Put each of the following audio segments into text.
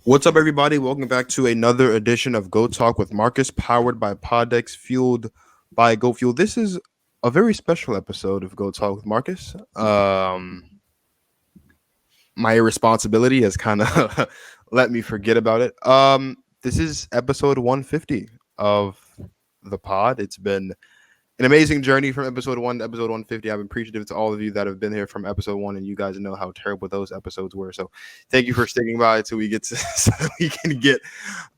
What's up, everybody? Welcome back to another edition of Go Talk with Marcus, powered by Podex, fueled by Go Fuel. This is a very special episode of Go Talk with Marcus. My irresponsibility has kind of let me forget about it. This is episode 150 of the pod. It's been an amazing journey from episode 1 to episode 150. I'm appreciative to all of you that have been here from episode 1, and you guys know how terrible those episodes were. So thank you for sticking by until we get to so we can get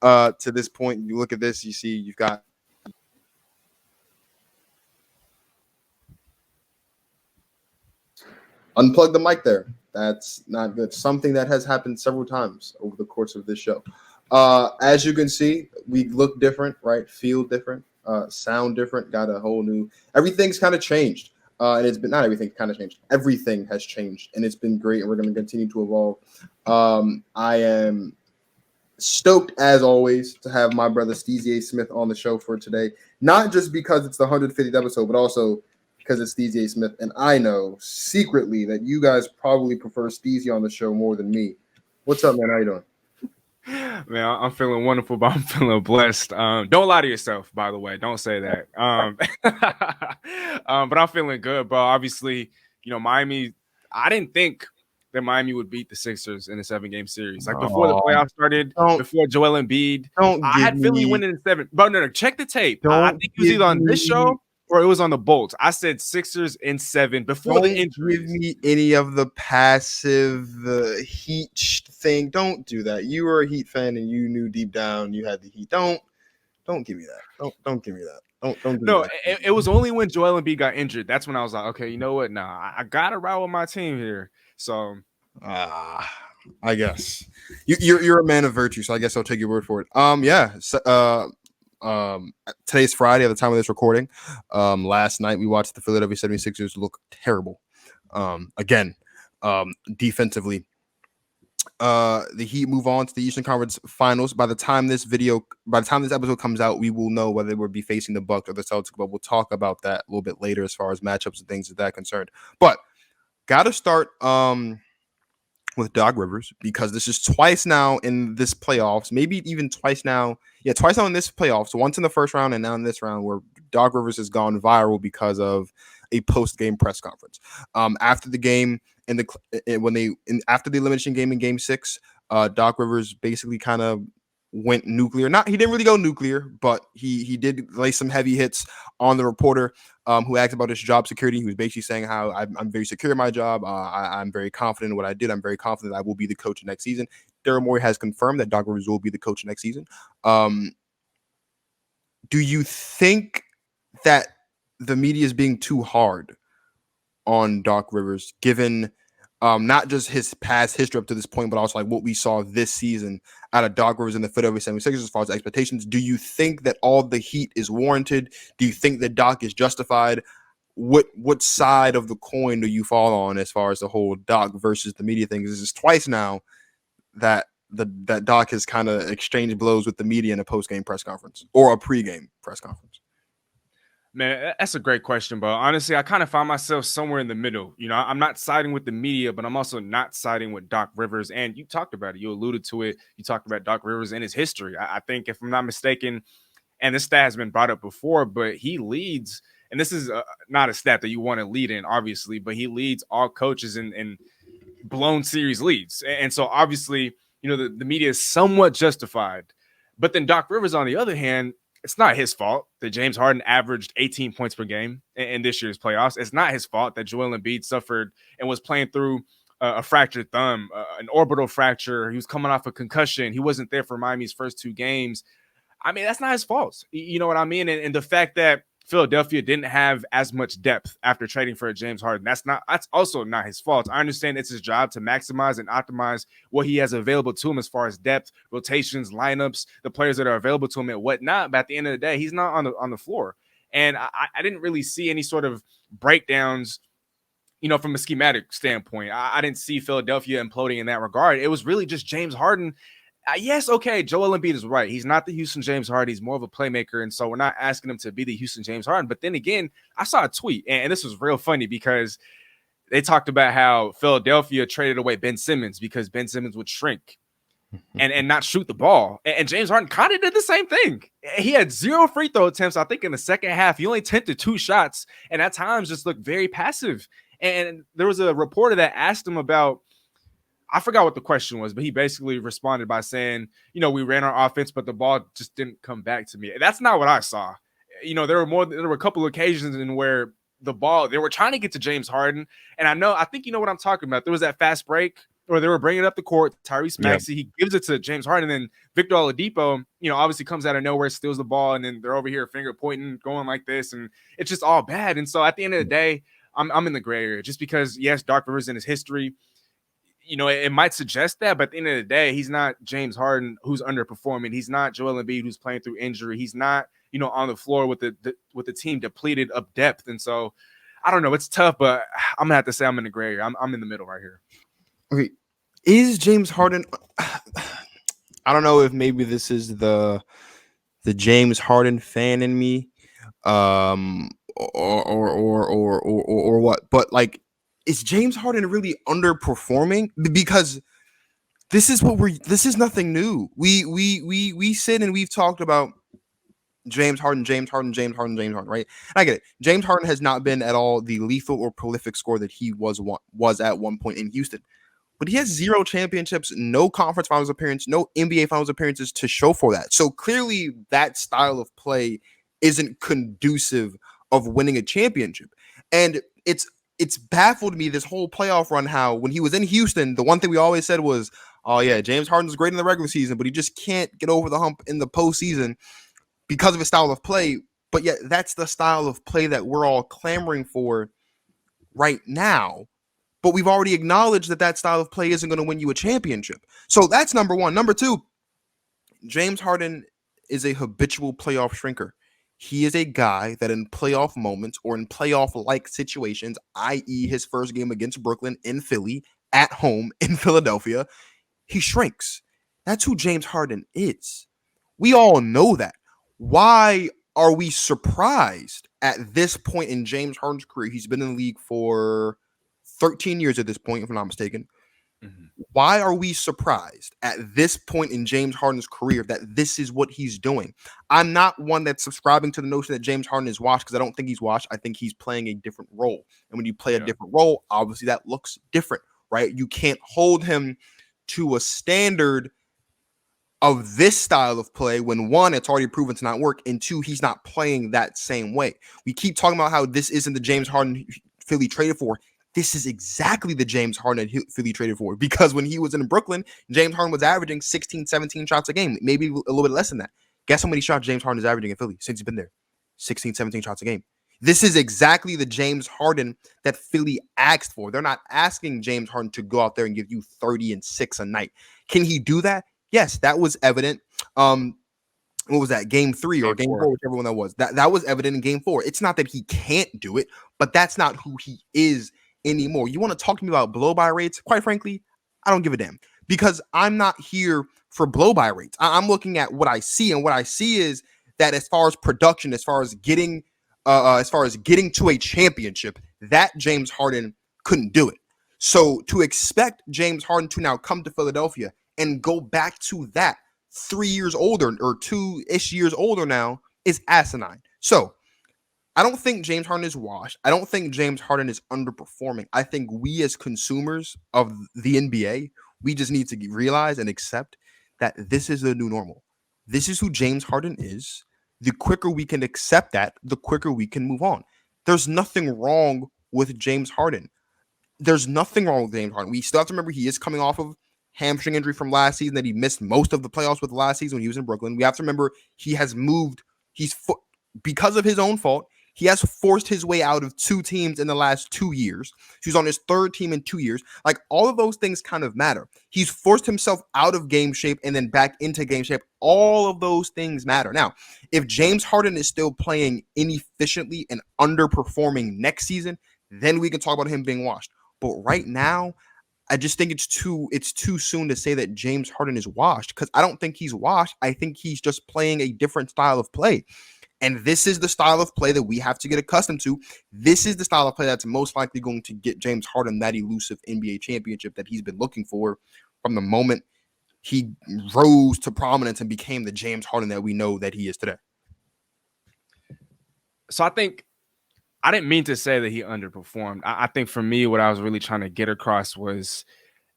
to this point. You look at this, you see you've got unplug the mic there. That's not good. Something that has happened several times over the course of this show. As you can see, we look different, right? Feel different, sound different. Got a whole new. Everything's kind of changed, and it's been not everything kind of changed. Everything has changed, and it's been great. And we're going to continue to evolve. I am stoked as always to have my brother Steezy A Smith on the show for today. Not just because it's the 150th episode, but also because it's Steezy A Smith. And I know secretly that you guys probably prefer Steezy on the show more than me. What's up, man? How you doing? Man, I'm feeling wonderful, but I'm feeling blessed. Don't lie to yourself, by the way. Don't say that. But I'm feeling good, bro. Obviously, Miami, I didn't think that Miami would beat the Sixers in a 7-game series. Like before the playoffs started, before Joel Embiid, Don't I give had Philly me. winning in 7. But no, check the tape. I Don't think it was give either on this me. show or it was on the Bolts. I said Sixers in 7 before the Don't give injuries. me any of the passive Heat thing. Don't do that. You were a Heat fan and you knew deep down you had the Heat. Don't give me that. Don't give me that. Don't give me No, that. it was only when Joel Embiid got injured. That's when I was like, okay, you know what? Nah, I gotta ride with my team here. So I guess you're a man of virtue, so I guess I'll take your word for it. Today's Friday at the time of this recording. Last night we watched the Philadelphia 76ers look terrible. Again, defensively. The Heat move on to the Eastern Conference Finals. By the time this episode comes out, we will know whether we'll be facing the Bucks or the Celtics. But we'll talk about that a little bit later as far as matchups and things of that concerned. But gotta start with Doc Rivers because this is twice now in this playoffs, maybe even twice now. Yeah, twice now in this playoffs. Once in the first round and now in this round, where Doc Rivers has gone viral because of a post-game press conference. After the game after the elimination game in Game 6, Doc Rivers basically kind of went nuclear. He didn't really go nuclear, but he did lay some heavy hits on the reporter who asked about his job security. He was basically saying how I'm very secure in my job. I'm very confident in what I did. I'm very confident I will be the coach next season. Daryl Morey has confirmed that Doc Rivers will be the coach next season. Do you think that the media is being too hard on Doc Rivers, given not just his past history up to this point, but also like what we saw this season out of Doc Rivers in the Philadelphia 76ers as far as expectations? Do you think that all the heat is warranted? Do you think that Doc is justified? What side of the coin do you fall on as far as the whole Doc versus the media thing? This is twice now that that Doc has kind of exchanged blows with the media in a post-game press conference or a pre-game press conference. man, that's a great question, bro. Honestly, I kind of find myself somewhere in the middle. I'm not siding with the media, but I'm also not siding with Doc Rivers. And you talked about it. You alluded to it. You talked about Doc Rivers and his history. I think, if I'm not mistaken, and this stat has been brought up before, but he leads, and this is not a stat that you want to lead in, obviously, but he leads all coaches in blown series leads. And so obviously, the media is somewhat justified. But then Doc Rivers, on the other hand, it's not his fault that James Harden averaged 18 points per game in this year's playoffs. It's not his fault that Joel Embiid suffered and was playing through a fractured thumb, an orbital fracture. He was coming off a concussion. He wasn't there for Miami's first 2 games. I mean, that's not his fault. You know what I mean? And the fact that Philadelphia didn't have as much depth after trading for James Harden, that's also not his fault. I understand it's his job to maximize and optimize what he has available to him as far as depth, rotations, lineups, the players that are available to him and whatnot. But at the end of the day, he's not on the floor. And I didn't really see any sort of breakdowns, from a schematic standpoint. I didn't see Philadelphia imploding in that regard. It was really just James Harden. Yes, okay, Joel Embiid is right. He's not the Houston James Harden. He's more of a playmaker, and so we're not asking him to be the Houston James Harden. But then again, I saw a tweet, and this was real funny because they talked about how Philadelphia traded away Ben Simmons because Ben Simmons would shrink. and not shoot the ball. And James Harden kind of did the same thing. He had 0 free throw attempts, I think, in the second half. He only attempted 2 shots, and at times just looked very passive. And there was a reporter that asked him about, I forgot what the question was, but he basically responded by saying, we ran our offense, but the ball just didn't come back to me. That's not what I saw. There were a couple of occasions in where they were trying to get to James Harden. And I think you know what I'm talking about. There was that fast break or they were bringing up the court. Tyrese Maxey, he gives it to James Harden, and then Victor Oladipo, obviously comes out of nowhere, steals the ball, and then they're over here finger pointing, going like this, and it's just all bad. And so at the end of the day, I'm in the gray area just because, yes, Doc Rivers in his history, it might suggest that, but at the end of the day, he's not James Harden who's underperforming. He's not Joel Embiid who's playing through injury. He's not, on the floor with the team depleted of depth. And so I don't know. It's tough, but I'm gonna have to say I'm in the gray area. I'm in the middle right here. Okay, is James Harden? I don't know if maybe this is the James Harden fan in me, or what? But like, is James Harden really underperforming? Because this is nothing new. We sit and we've talked about James Harden, right? And I get it. James Harden has not been at all the lethal or prolific scorer that he was at one point in Houston. But he has 0 championships, no conference finals appearance, no NBA finals appearances to show for that. So clearly that style of play isn't conducive of winning a championship. And it's baffled me this whole playoff run how when he was in Houston, the one thing we always said was, oh yeah, James Harden's great in the regular season, but he just can't get over the hump in the postseason because of his style of play. But yet that's the style of play that we're all clamoring for right now. But we've already acknowledged that style of play isn't going to win you a championship. So that's number one. Number two, James Harden is a habitual playoff shrinker. He is a guy that in playoff moments or in playoff-like situations, i.e. his first game against Brooklyn in Philly, at home in Philadelphia, he shrinks. That's who James Harden is. We all know that. Why are we surprised at this point in James Harden's career? He's been in the league for 13 years at this point, if I'm not mistaken. Mm-hmm. Why are we surprised at this point in James Harden's career that this is what he's doing? I'm not one that's subscribing to the notion that James Harden is washed because I don't think he's washed. I think he's playing a different role. And when you play a different role, obviously that looks different, right? You can't hold him to a standard of this style of play when one, it's already proven to not work, and two, he's not playing that same way. We keep talking about how this isn't the James Harden Philly traded for. This is exactly the James Harden that Philly traded for, because when he was in Brooklyn, James Harden was averaging 16, 17 shots a game, maybe a little bit less than that. Guess how many shots James Harden is averaging in Philly since he's been there? 16, 17 shots a game. This is exactly the James Harden that Philly asked for. They're not asking James Harden to go out there and give you 30 and 6 a night. Can he do that? Yes, that was evident. What was that? Game 3 or game 4, whichever one that was. That was evident in game 4. It's not that he can't do it, but that's not who he is anymore. You want to talk to me about blow-by rates? Quite frankly, I don't give a damn, because I'm not here for blow-by rates. I'm looking at what I see, and what I see is that as far as production, as far as getting to a championship, that James Harden couldn't do it. So to expect James Harden to now come to Philadelphia and go back to that 3 years older or 2-ish years older now is asinine. So I don't think James Harden is washed. I don't think James Harden is underperforming. I think we as consumers of the NBA, we just need to realize and accept that this is the new normal. This is who James Harden is. The quicker we can accept that, the quicker we can move on. There's nothing wrong with James Harden. There's nothing wrong with James Harden. We still have to remember he is coming off of hamstring injury from last season that he missed most of the playoffs with last season when he was in Brooklyn. We have to remember he has moved. Because of his own fault, he has forced his way out of 2 teams in the last 2 years. He's on his 3rd team in 2 years. Like, all of those things kind of matter. He's forced himself out of game shape and then back into game shape. All of those things matter. Now, if James Harden is still playing inefficiently and underperforming next season, then we can talk about him being washed. But right now, I just think it's too soon to say that James Harden is washed, because I don't think he's washed. I think he's just playing a different style of play. And this is the style of play that we have to get accustomed to. This is the style of play that's most likely going to get James Harden that elusive NBA championship that he's been looking for from the moment he rose to prominence and became the James Harden that we know that he is today? So I think I didn't mean to say that he underperformed. I think for me, what I was really trying to get across was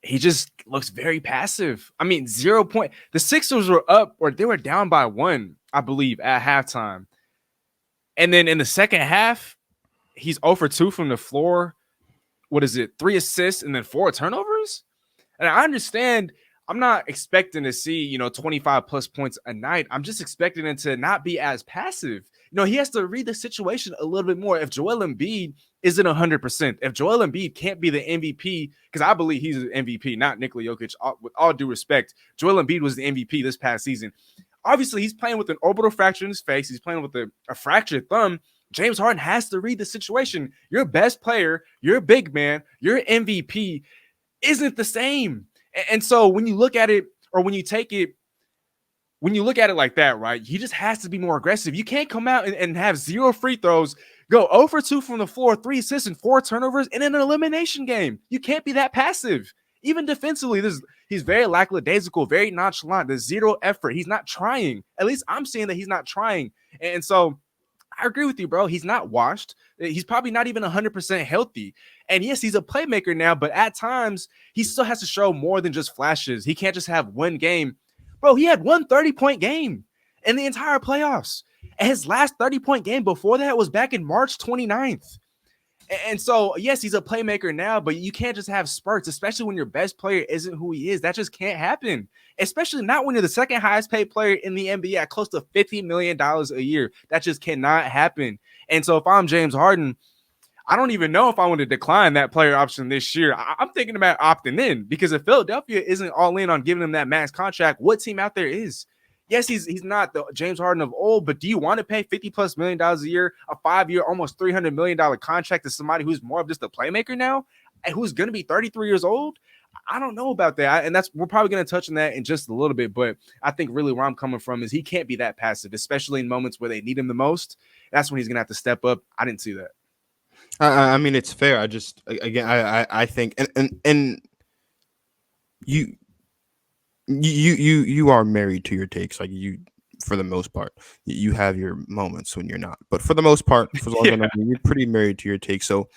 he just looks very passive. I mean, 0 point. The Sixers were up, or they were down by 1, I believe, at halftime. And then in the second half, he's 0 for 2 from the floor. What is it? 3 assists and then 4 turnovers? And I understand I'm not expecting to see, 25 plus points a night. I'm just expecting him to not be as passive. He has to read the situation a little bit more. If Joel Embiid isn't 100%, if Joel Embiid can't be the MVP, because I believe he's an MVP, not Nikola Jokic, with all due respect, Joel Embiid was the MVP this past season. Obviously, he's playing with an orbital fracture in his face. He's playing with a fractured thumb. James Harden has to read the situation. Your best player, your big man, your MVP isn't the same. And so when you look at it, or when you look at it like that, right, he just has to be more aggressive. You can't come out and have 0 free throws, go 0 for 2 from the floor, 3 assists and 4 turnovers in an elimination game. You can't be that passive. Even defensively, he's very lackadaisical, very nonchalant. There's 0 effort. He's not trying. At least I'm seeing that he's not trying. And so I agree with you, bro. He's not washed. He's probably not even 100% healthy. And yes, he's a playmaker now, but at times he still has to show more than just flashes. He can't just have one game. Bro, he had one 30-point game in the entire playoffs. And his last 30-point game before that was back in March 29th. And so, yes, he's a playmaker now, but you can't just have spurts, especially when your best player isn't who he is. That just can't happen, especially not when you're the second highest paid player in the NBA at close to $50 million a year. That just cannot happen. And so if I'm James Harden, I don't even know if I want to decline that player option this year. I'm thinking about opting in, because if Philadelphia isn't all in on giving him that max contract, what team out there is? Yes, he's not the James Harden of old, but do you want to pay $50+ million a year, a 5-year, almost $300 million contract to somebody who's more of just a playmaker now, and who's going to be 33 years old? I don't know about that. And we're probably going to touch on that in just a little bit, but I think really where I'm coming from is he can't be that passive, especially in moments where they need him the most. That's when he's going to have to step up. I didn't see that. I mean, it's fair. I think, and you are married to your takes. Like, you, for the most part, you have your moments when you're not, but for the most part, for as long as I know, you're pretty married to your takes. So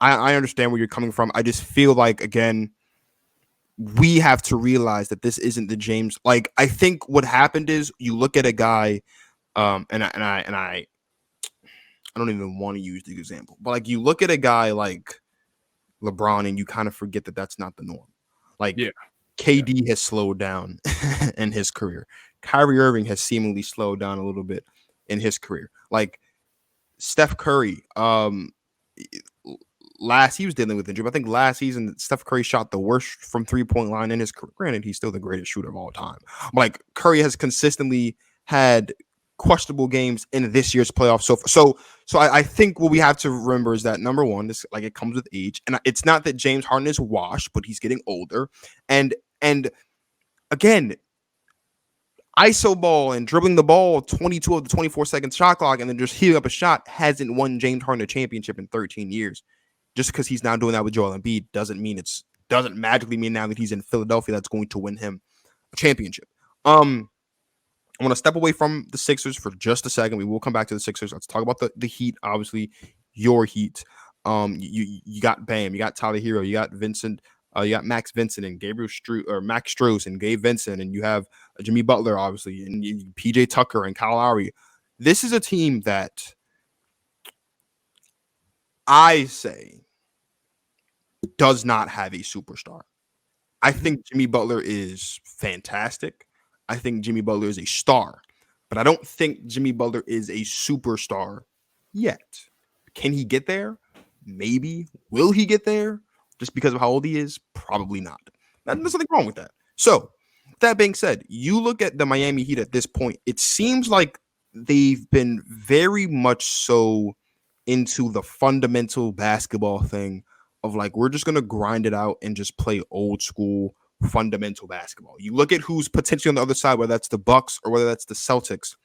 I understand where you're coming from. I just feel like, again, we have to realize that this isn't the James. Like, I think what happened is you look at a guy, and I don't even want to use the example, but like, you look at a guy like LeBron and you kind of forget that that's not the norm. Like, Yeah. KD has slowed down in his career. Kyrie Irving has seemingly slowed down a little bit in his career. Like, Steph Curry, he was dealing with injury. But I think last season Steph Curry shot the worst from 3-point line in his career. Granted, he's still the greatest shooter of all time. But like, Curry has consistently had questionable games in this year's playoffs. So I think what we have to remember is that, number one, this, like, it comes with age, and it's not that James Harden is washed, but he's getting older, and again, ISO ball and dribbling the ball 22 of the 24 second shot clock and then just heating up a shot hasn't won James Harden a championship in 13 years. Just because he's now doing that with Joel Embiid doesn't magically mean now that he's in Philadelphia that's going to win him a championship. I want to step away from the Sixers for just a second. We will come back to the Sixers. Let's talk about the Heat. Obviously, your Heat. You got Bam, you got Tyler Hero, you got Vincent, you got Max Vincent and Max Strus and Gabe Vincent, and you have Jimmy Butler, obviously, and PJ Tucker and Kyle Lowry. This is a team that I say does not have a superstar. I think Jimmy Butler is fantastic. I think Jimmy Butler is a star, but I don't think Jimmy Butler is a superstar yet. Can he get there? Maybe. Will he get there? Just because of how old he is? Probably not. There's nothing wrong with that. So, that being said, you look at the Miami Heat at this point, it seems like they've been very much so into the fundamental basketball thing of, like, we're just going to grind it out and just play old school fundamental basketball. You look at who's potentially on the other side, whether that's the Bucks or whether that's the Celtics.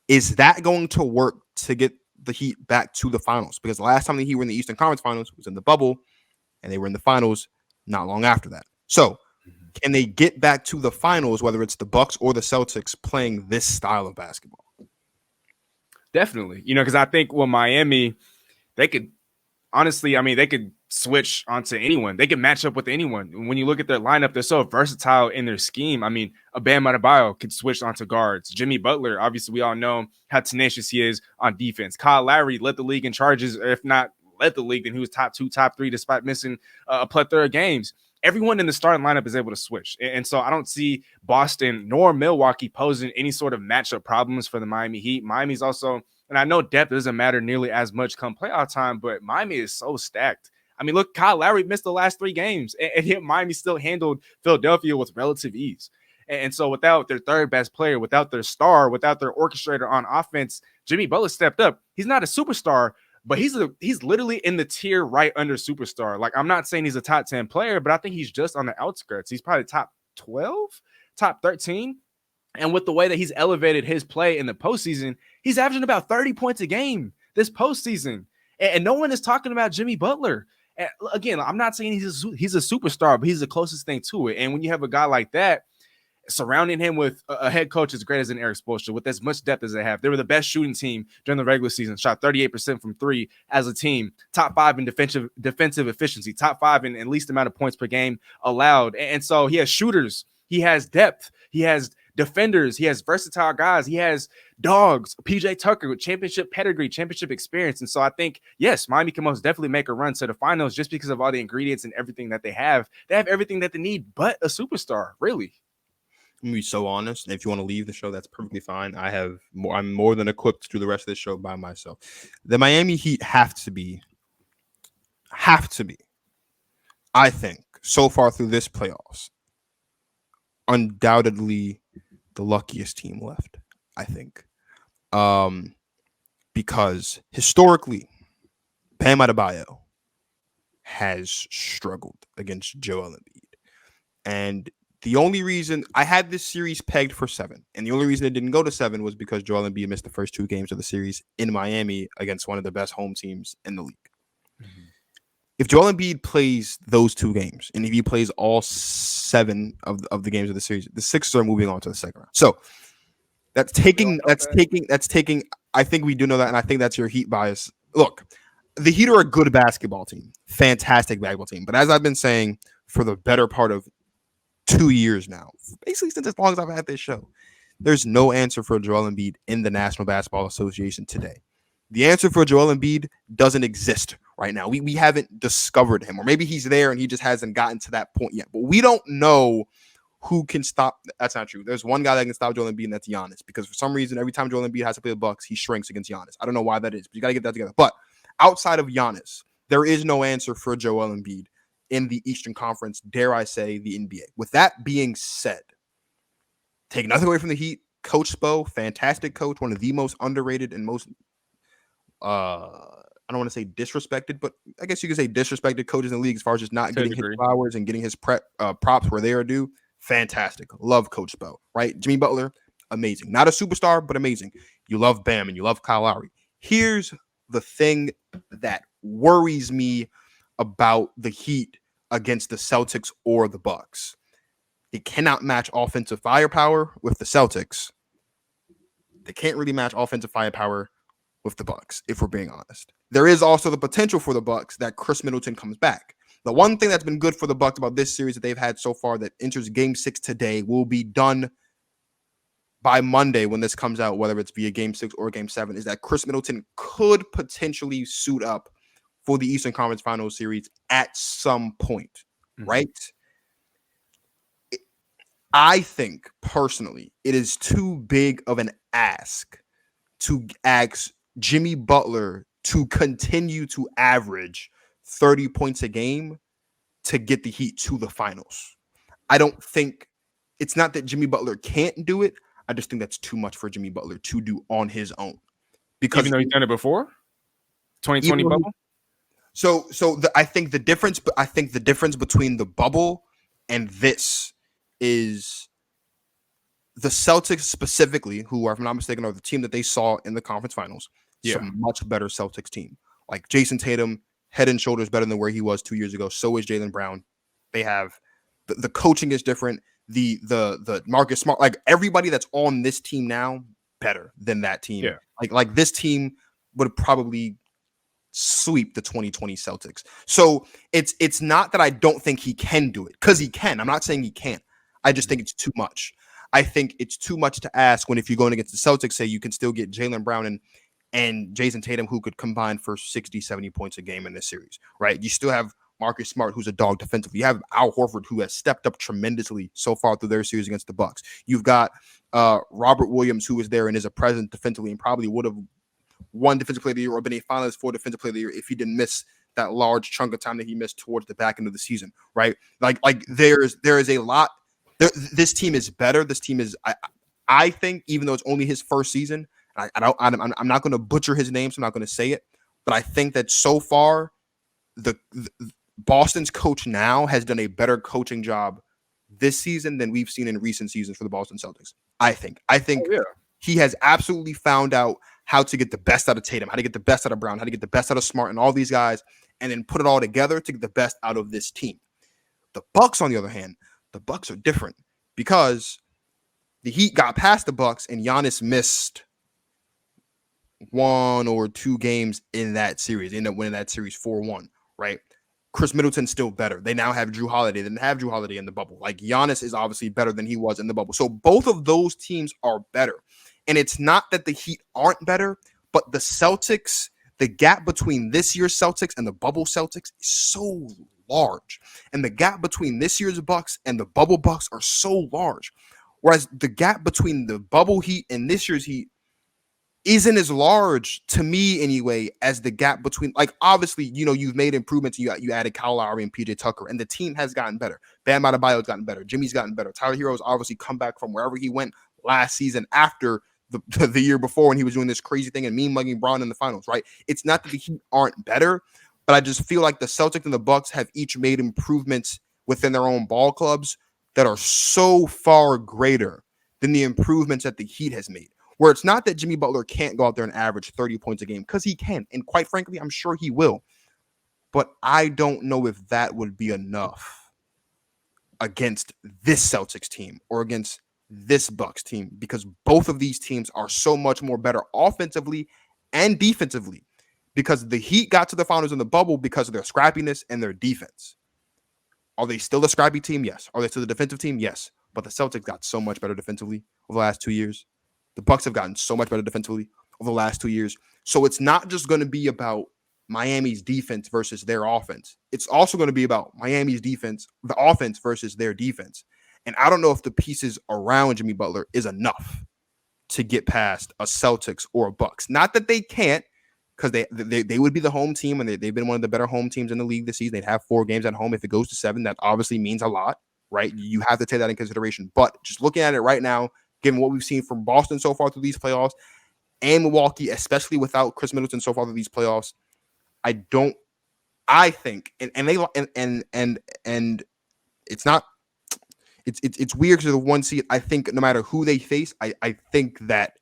Is that going to work to get the Heat back to the finals? Because the last time the Heat were in the Eastern Conference Finals was in the bubble, and they were in the finals not long after that. So, Can they get back to the finals, whether it's the Bucks or the Celtics, playing this style of basketball? Definitely. Because I think with Miami, they could honestly, I mean, they could switch onto anyone. They could match up with anyone. When you look at their lineup, they're so versatile in their scheme. I mean, a Bam Adebayo could switch onto guards. Jimmy Butler, obviously, we all know how tenacious he is on defense. Kyle Lowry led the league in charges, or if not led the league, then he was top 2, top 3, despite missing a plethora of games. Everyone in the starting lineup is able to switch. And so I don't see Boston nor Milwaukee posing any sort of matchup problems for the Miami Heat. Miami's also, and I know depth doesn't matter nearly as much come playoff time, but Miami is so stacked. I mean, look, Kyle Lowry missed the last 3 games, and yet Miami still handled Philadelphia with relative ease. And so without their third best player, without their star, without their orchestrator on offense, Jimmy Butler stepped up. He's not a superstar, but he's literally in the tier right under superstar. Like, I'm not saying he's a top 10 player, but I think he's just on the outskirts. He's probably top 12, top 13. And with the way that he's elevated his play in the postseason, he's averaging about 30 points a game this postseason. And no one is talking about Jimmy Butler. And again, I'm not saying he's a superstar, but he's the closest thing to it. And when you have a guy like that, surrounding him with a head coach as great as an Eric Spoelstra, with as much depth as they have. They were the best shooting team during the regular season, shot 38% from 3 as a team, top 5 in defensive efficiency, top 5 in least amount of points per game allowed. And so he has shooters, he has depth, he has defenders, he has versatile guys, he has dogs, PJ Tucker with championship pedigree, championship experience. And so I think, yes, Miami can most definitely make a run to the finals just because of all the ingredients and everything that they have. They have everything that they need but a superstar, really. I'm gonna be so honest. And if you want to leave the show, that's perfectly fine. I'm more than equipped to do the rest of this show by myself. The Miami Heat have to be, I think, so far through this playoffs, undoubtedly the luckiest team left. I think, because historically, Bam Adebayo has struggled against Joel Embiid, and the only reason I had this series pegged for 7, and the only reason it didn't go to 7 was because Joel Embiid missed the first 2 games of the series in Miami against one of the best home teams in the league. Mm-hmm. If Joel Embiid plays those 2 games, and if he plays all 7 of the games of the series, the Sixers are moving on to the second round. So that's taking. I think we do know that, and I think that's your Heat bias. Look, the Heat are a good basketball team, fantastic basketball team. But as I've been saying for the better part of 2 years now, basically since as long as I've had this show, there's no answer for Joel Embiid in the National Basketball Association today. The answer for Joel Embiid doesn't exist right now. We haven't discovered him, or maybe he's there and he just hasn't gotten to that point yet. But we don't know who can stop. That's not true. There's one guy that can stop Joel Embiid, and that's Giannis. Because for some reason, every time Joel Embiid has to play the Bucks, he shrinks against Giannis. I don't know why that is, but you got to get that together. But outside of Giannis, there is no answer for Joel Embiid in the Eastern Conference, dare I say, the NBA. With that being said, take nothing away from the Heat. Coach Spo, fantastic coach, one of the most underrated and most, I don't want to say disrespected, but I guess you could say disrespected coaches in the league as far as just not getting his flowers and getting his props where they are due. Fantastic. Love Coach Spo, right? Jimmy Butler, amazing. Not a superstar, but amazing. You love Bam and you love Kyle Lowry. Here's the thing that worries me about the Heat against the Celtics or the Bucks. They cannot match offensive firepower with the Celtics. They can't really match offensive firepower with the Bucks, if we're being honest. There is also the potential for the Bucks that Chris Middleton comes back. The one thing that's been good for the Bucks about this series that they've had so far that enters Game 6 today will be done by Monday when this comes out, whether it's via Game 6 or Game 7, is that Chris Middleton could potentially suit up for the Eastern Conference Finals series at some point, right? I think, personally, it is too big of an ask to ask Jimmy Butler to continue to average 30 points a game to get the Heat to the finals. I don't think, it's not that Jimmy Butler can't do it. I just think that's too much for Jimmy Butler to do on his own. Because even though he's done it before, 2020 bubble. I think the difference between the bubble and this is the Celtics specifically, who are, if I'm not mistaken, are the team that they saw in the conference finals. Yeah. It's a much better Celtics team. Like Jason Tatum, head and shoulders better than where he was 2 years ago. So is Jaylen Brown. They have The coaching is different. The Marcus Smart, like everybody that's on this team now, better than that team. Yeah. Like this team would probably sweep the 2020 Celtics. So it's not that I don't think he can do it, because he can. I'm not saying he can't. I just think it's too much. I think it's too much to ask when, if you're going against the Celtics, say you can still get Jaylen Brown and Jason Tatum, who could combine for 60, 70 points a game in this series, right? You still have Marcus Smart, who's a dog defensively. You have Al Horford, who has stepped up tremendously so far through their series against the Bucks. You've got Robert Williams, who is there and is a presence defensively and probably would have won Defensive Player of the Year or been a finalist for Defensive Player of the Year if he didn't miss that large chunk of time that he missed towards the back end of the season, right? Like there is a lot. This team is better. This team is, I think, even though it's only his first season, I'm not going to butcher his name, so I'm not going to say it, but I think that so far the Boston's coach now has done a better coaching job this season than we've seen in recent seasons for the Boston Celtics. I think he has absolutely found out how to get the best out of Tatum, how to get the best out of Brown, how to get the best out of Smart and all these guys, and then put it all together to get the best out of this team. The Bucks, on the other hand, the Bucks are different because the Heat got past the Bucks and Giannis missed 1 or 2 games in that series. They ended up winning that series 4-1, right? Chris Middleton's still better. They now have Drew Holiday. They didn't have Drew Holiday in the bubble. Like, Giannis is obviously better than he was in the bubble. So both of those teams are better. And it's not that the Heat aren't better, but the Celtics, the gap between this year's Celtics and the bubble Celtics is so large. And the gap between this year's Bucks and the bubble Bucks are so large. Whereas the gap between the bubble Heat and this year's Heat isn't as large, to me anyway, as the gap between, like, obviously, you know, you've made improvements. You added Kyle Lowry and PJ Tucker, and the team has gotten better. Bam Adebayo's gotten better. Jimmy's gotten better. Tyler Hero's obviously come back from wherever he went last season after the year before when he was doing this crazy thing and mean mugging Braun in the finals, right? It's not that the Heat aren't better, but I just feel like the Celtics and the Bucks have each made improvements within their own ball clubs that are so far greater than the improvements that the Heat has made. Where it's not that Jimmy Butler can't go out there and average 30 points a game, because he can. And quite frankly, I'm sure he will. But I don't know if that would be enough against this Celtics team or against this Bucks team, because both of these teams are so much more better offensively and defensively, because the Heat got to the finals in the bubble because of their scrappiness and their defense. Are they still a scrappy team? Yes. Are they still a defensive team? Yes. But the Celtics got so much better defensively over the last 2 years. The Bucks have gotten so much better defensively over the last 2 years. So it's not just going to be about Miami's defense versus their offense. It's also going to be about Miami's defense, the offense versus their defense. And I don't know if the pieces around Jimmy Butler is enough to get past a Celtics or a Bucks. Not that they can't, because they would be the home team, and they've been one of the better home teams in the league this season. They'd have 4 games at home. If it goes to 7, that obviously means a lot, right? You have to take that in consideration. But just looking at it right now, given what we've seen from Boston so far through these playoffs and Milwaukee, especially without Chris Middleton so far through these playoffs, I think, and it's not, it's weird because of the 1 seed. I think no matter who they face, I think that,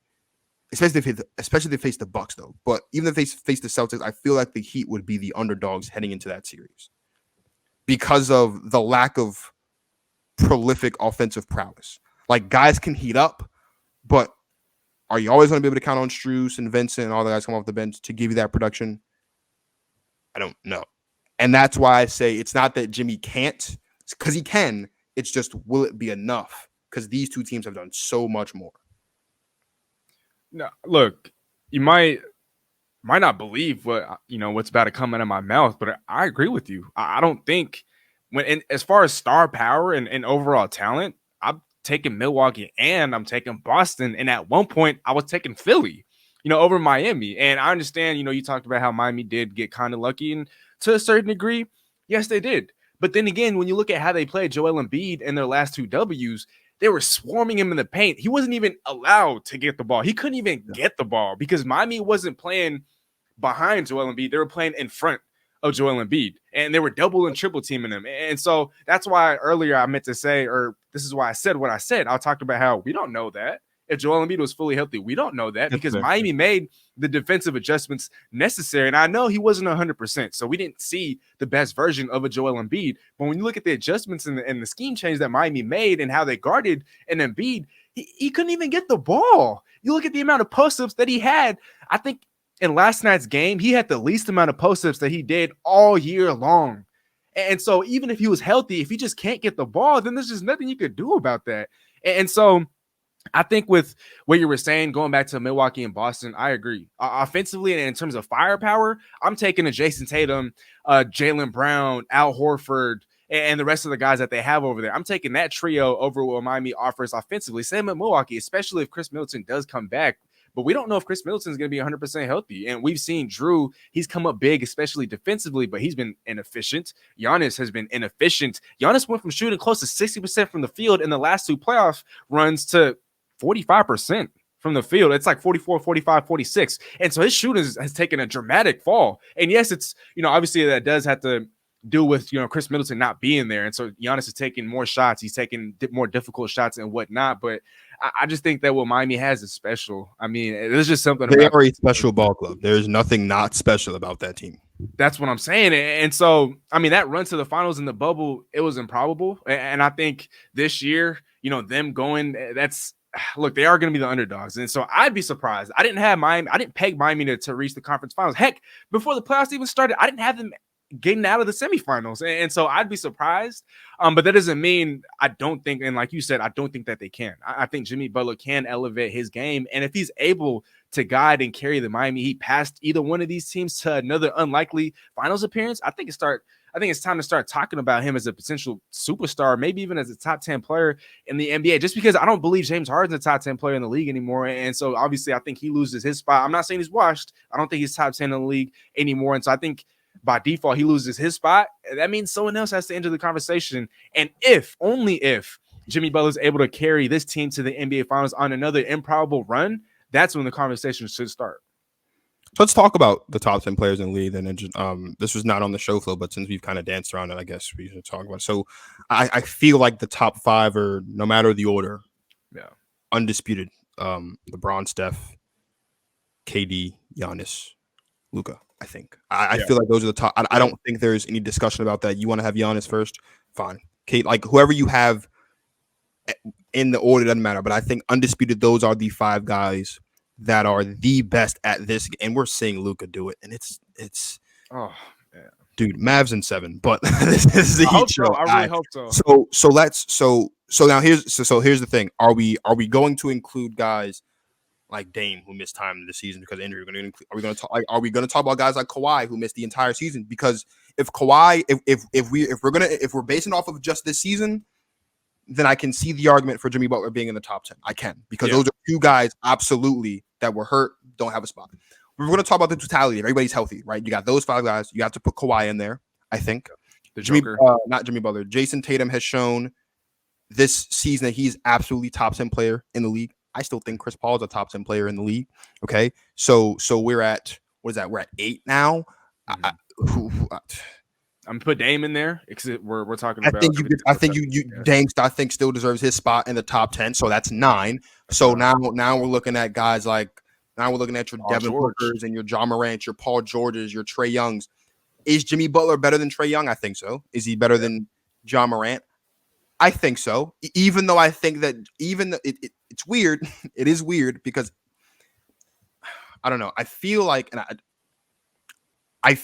especially if they face the Bucks though, but even if they face the Celtics, I feel like the Heat would be the underdogs heading into that series because of the lack of prolific offensive prowess. Like, guys can heat up, but are you always going to be able to count on Strus and Vincent and all the guys come off the bench to give you that production? I don't know. And that's why I say it's not that Jimmy can't, because he can. It's just, will it be enough? Because these two teams have done so much more. No, look, you might not believe what's about to come out of my mouth, but I agree with you. I don't think as far as star power and overall talent, I'm taking Milwaukee and I'm taking Boston. And at one point I was taking Philly, over Miami. And I understand, you talked about how Miami did get kind of lucky, and to a certain degree, yes, they did. But then again, when you look at how they played Joel Embiid in their last 2 Ws, they were swarming him in the paint. He wasn't even allowed to get the ball. He couldn't even get the ball because Miami wasn't playing behind Joel Embiid. They were playing in front of Joel Embiid, and they were double and triple teaming him. And so that's why earlier I meant to say, or this is why I said what I said. I talked about how we don't know that. if Joel Embiid was fully healthy. We don't know that because fair. Miami made the defensive adjustments necessary. And I know he wasn't 100%, so we didn't see the best version of a Joel Embiid. But when you look at the adjustments and the scheme change that Miami made and how they guarded an Embiid, he couldn't even get the ball. You look at the amount of post-ups that he had. I think in last night's game, he had the least amount of post-ups that he did all year long. And so even if he was healthy, if he just can't get the ball, then there's just nothing you could do about that. And so I think with what you were saying, going back to Milwaukee and Boston, I agree. Offensively and in terms of firepower, I'm taking a Jason Tatum, Jaylen Brown, Al Horford, and the rest of the guys that they have over there. I'm taking that trio over what Miami offers offensively. Same at Milwaukee, especially if Chris Middleton does come back. But we don't know if Chris Middleton is going to be 100% healthy. And we've seen Drew, he's come up big, especially defensively, but he's been inefficient. Giannis has been inefficient. Giannis went from shooting close to 60% from the field in the last two playoff runs to 45% from the field. It's like 44, 45, 46. And so his shooting has taken a dramatic fall. And yes, it's, obviously that does have to do with, Chris Middleton not being there. And so Giannis is taking more shots. He's taking more difficult shots and whatnot. But I just think that what Miami has is special. I mean, there's just something They are a special ball club. There's nothing not special about that team. That's what I'm saying. And so, I mean, that run to the finals in the bubble, it was improbable. And I think this year, them going, look, they are going to be the underdogs. And so I'd be surprised. I didn't peg Miami to reach the conference finals. Heck, before the playoffs even started, I didn't have them getting out of the semifinals. And so I'd be surprised. But that doesn't mean I don't think, and like you said, I don't think that they can. I think Jimmy Butler can elevate his game. And if he's able to guide and carry the Miami Heat past either one of these teams to another unlikely finals appearance, I think it's time to start talking about him as a potential superstar, maybe even as a top 10 player in the NBA, just because I don't believe James Harden's a top 10 player in the league anymore. And so obviously I think he loses his spot. I'm not saying he's washed. I don't think he's top 10 in the league anymore. And so I think by default, he loses his spot. That means someone else has to enter the conversation. And only if Jimmy Butler is able to carry this team to the NBA finals on another improbable run, that's when the conversation should start. So let's talk about the top 10 players in the league. And this was not on the show flow, but since we've kind of danced around it, I guess we should talk about it. So I feel like the top five are, no matter the order, undisputed. LeBron, Steph, KD, Giannis, Luka. I think I feel like those are the top. I don't think there's any discussion about that. You want to have Giannis first? Fine. Kate, like whoever you have in the order doesn't matter. But I think undisputed, those are the five guys that are the best at this. And we're seeing Luka do it. And it's dude, Mavs in 7. But this is the Heat show. I really hope so. So now here's the thing. Are we going to include guys like Dame, who missed time in the season because of injury? Are we going to talk about guys like Kawhi, who missed the entire season? Because if Kawhi, if we're basing it off of just this season, then I can see the argument for Jimmy Butler being in the top 10. I can, because those are two guys absolutely that were hurt, don't have a spot. We're going to talk about the totality. If everybody's healthy, right? You got those 5 guys. You have to put Kawhi in there. I think not Jimmy Butler. Jason Tatum has shown this season that he's absolutely top 10 player in the league. I still think Chris Paul is a top 10 player in the league. Okay. So we're at, what is that? We're at 8 now. Mm-hmm. I'm put Dame in there because we're talking about. Dame still deserves his spot in the top 10. So that's 9. So now we're looking at guys like, now we're looking at your Devin Bookers and your Ja Morant, your Paul Georges, your Trey Youngs. Is Jimmy Butler better than Trey Young? I think so. Is he better than Ja Morant? I think so. Even though I think that it's weird. It is weird because I don't know. I feel like, I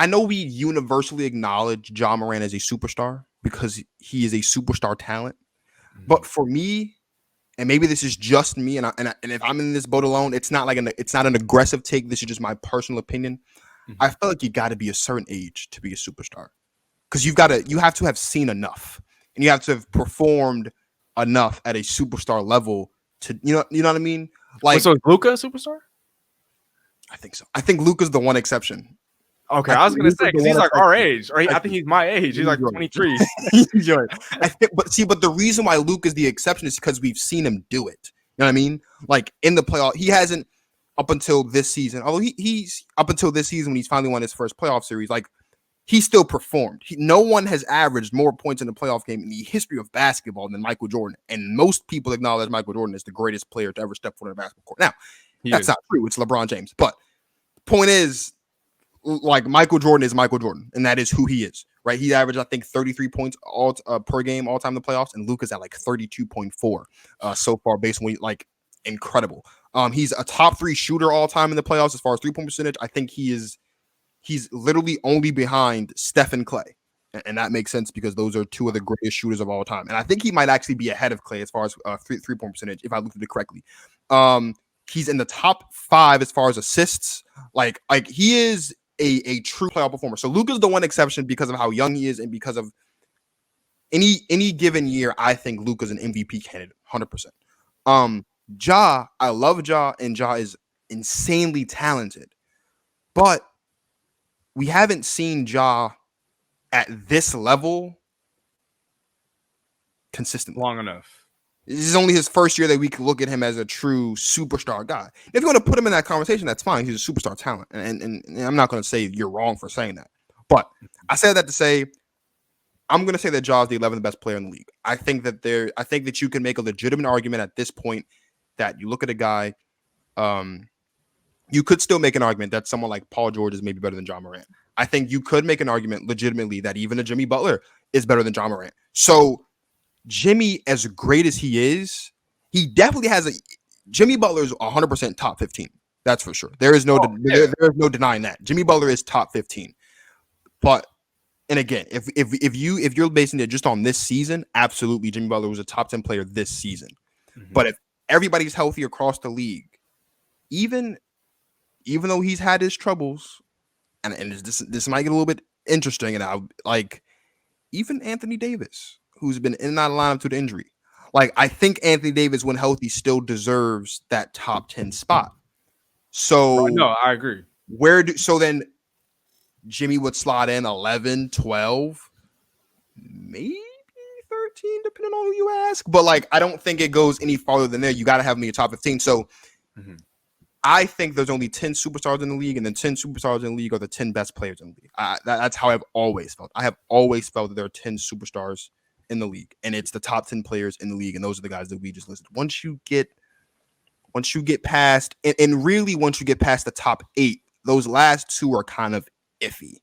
know we universally acknowledge Ja Morant as a superstar because he is a superstar talent. Mm-hmm. But for me, and maybe this is just me, and if I'm in this boat alone, it's not an aggressive take. This is just my personal opinion. Mm-hmm. I feel like you got to be a certain age to be a superstar, because you have to have seen enough, and you have to have performed enough at a superstar level to you know what I mean. Like, so is Luka a superstar? I think so. I think Luka's the one exception. Okay, I was gonna say because he's like our age, or I think he's my age. He's like 23. But the reason why Luka is the exception is because we've seen him do it. You know what I mean? Like in the playoff, he hasn't up until this season. Although he's up until this season when he's finally won his first playoff series. Like he still performed. No one has averaged more points in a playoff game in the history of basketball than Michael Jordan. And most people acknowledge Michael Jordan as the greatest player to ever step foot on a basketball court. Now, that's not true. It's LeBron James. But point is, like, Michael Jordan is Michael Jordan, and that is who he is, right? He averaged, I think, 33 points per game all time in the playoffs, and Luka's at like 32.4 so far, based on like incredible. He's a top 3 shooter all time in the playoffs as far as 3-point percentage. I think he's literally only behind Steph and Clay. And that makes sense because those are 2 of the greatest shooters of all time. And I think he might actually be ahead of Clay as far as 3-point percentage, if I looked at it correctly. He's in the top 5 as far as assists. Like he is a true playoff performer. So Luka's the one exception because of how young he is and because of any given year. I think Luka's an MVP candidate, 100%. Ja, I love Ja, and Ja is insanely talented, but we haven't seen Ja at this level consistently long enough. This is only his first year that we can look at him as a true superstar guy. If you want to put him in that conversation, that's fine. He's a superstar talent. And I'm not going to say you're wrong for saying that. But I said that to say, I'm going to say that Ja is the 11th best player in the league. I think that you can make a legitimate argument at this point that you look at a guy, you could still make an argument that someone like Paul George is maybe better than Ja Morant. I think you could make an argument legitimately that even a Jimmy Butler is better than Ja Morant. So Jimmy, as great as he is, he definitely has Jimmy Butler is 100% top 15. That's for sure. There is no denying that. Jimmy Butler is top 15. But, and again, if you're basing it just on this season, absolutely, Jimmy Butler was a top 10 player this season. Mm-hmm. But if everybody's healthy across the league, even though he's had his troubles, and this might get a little bit interesting, and I like even Anthony Davis, who's been in and out of lineup to the injury. Like, I think Anthony Davis, when healthy, still deserves that top 10 spot. So no, I agree. So then Jimmy would slot in 11, 12, maybe 13, depending on who you ask. But like, I don't think it goes any farther than there. You got to have me in your top 15. So I think there's only 10 superstars in the league, and then 10 superstars in the league are the 10 best players in the league. That's how I've always felt. I have always felt that there are 10 superstars in the league, and it's the top 10 players in the league, and those are the guys that we just listed. Once you get past, and really once you get past the top 8, those last 2 are kind of iffy,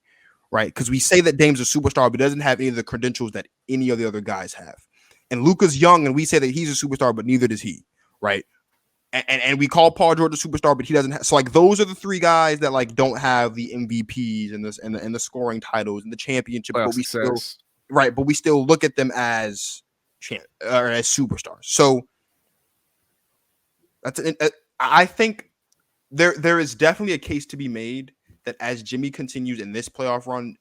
right? Because we say that Dame's a superstar, but doesn't have any of the credentials that any of the other guys have. And Luka's young, and we say that he's a superstar, but neither does he, right? And we call Paul George a superstar, but he doesn't have. So like, those are the 3 guys that like don't have the MVPs and the scoring titles and the championship, but we still, right? But we still look at them as as superstars. So I think there is definitely a case to be made that as Jimmy continues in this playoff run,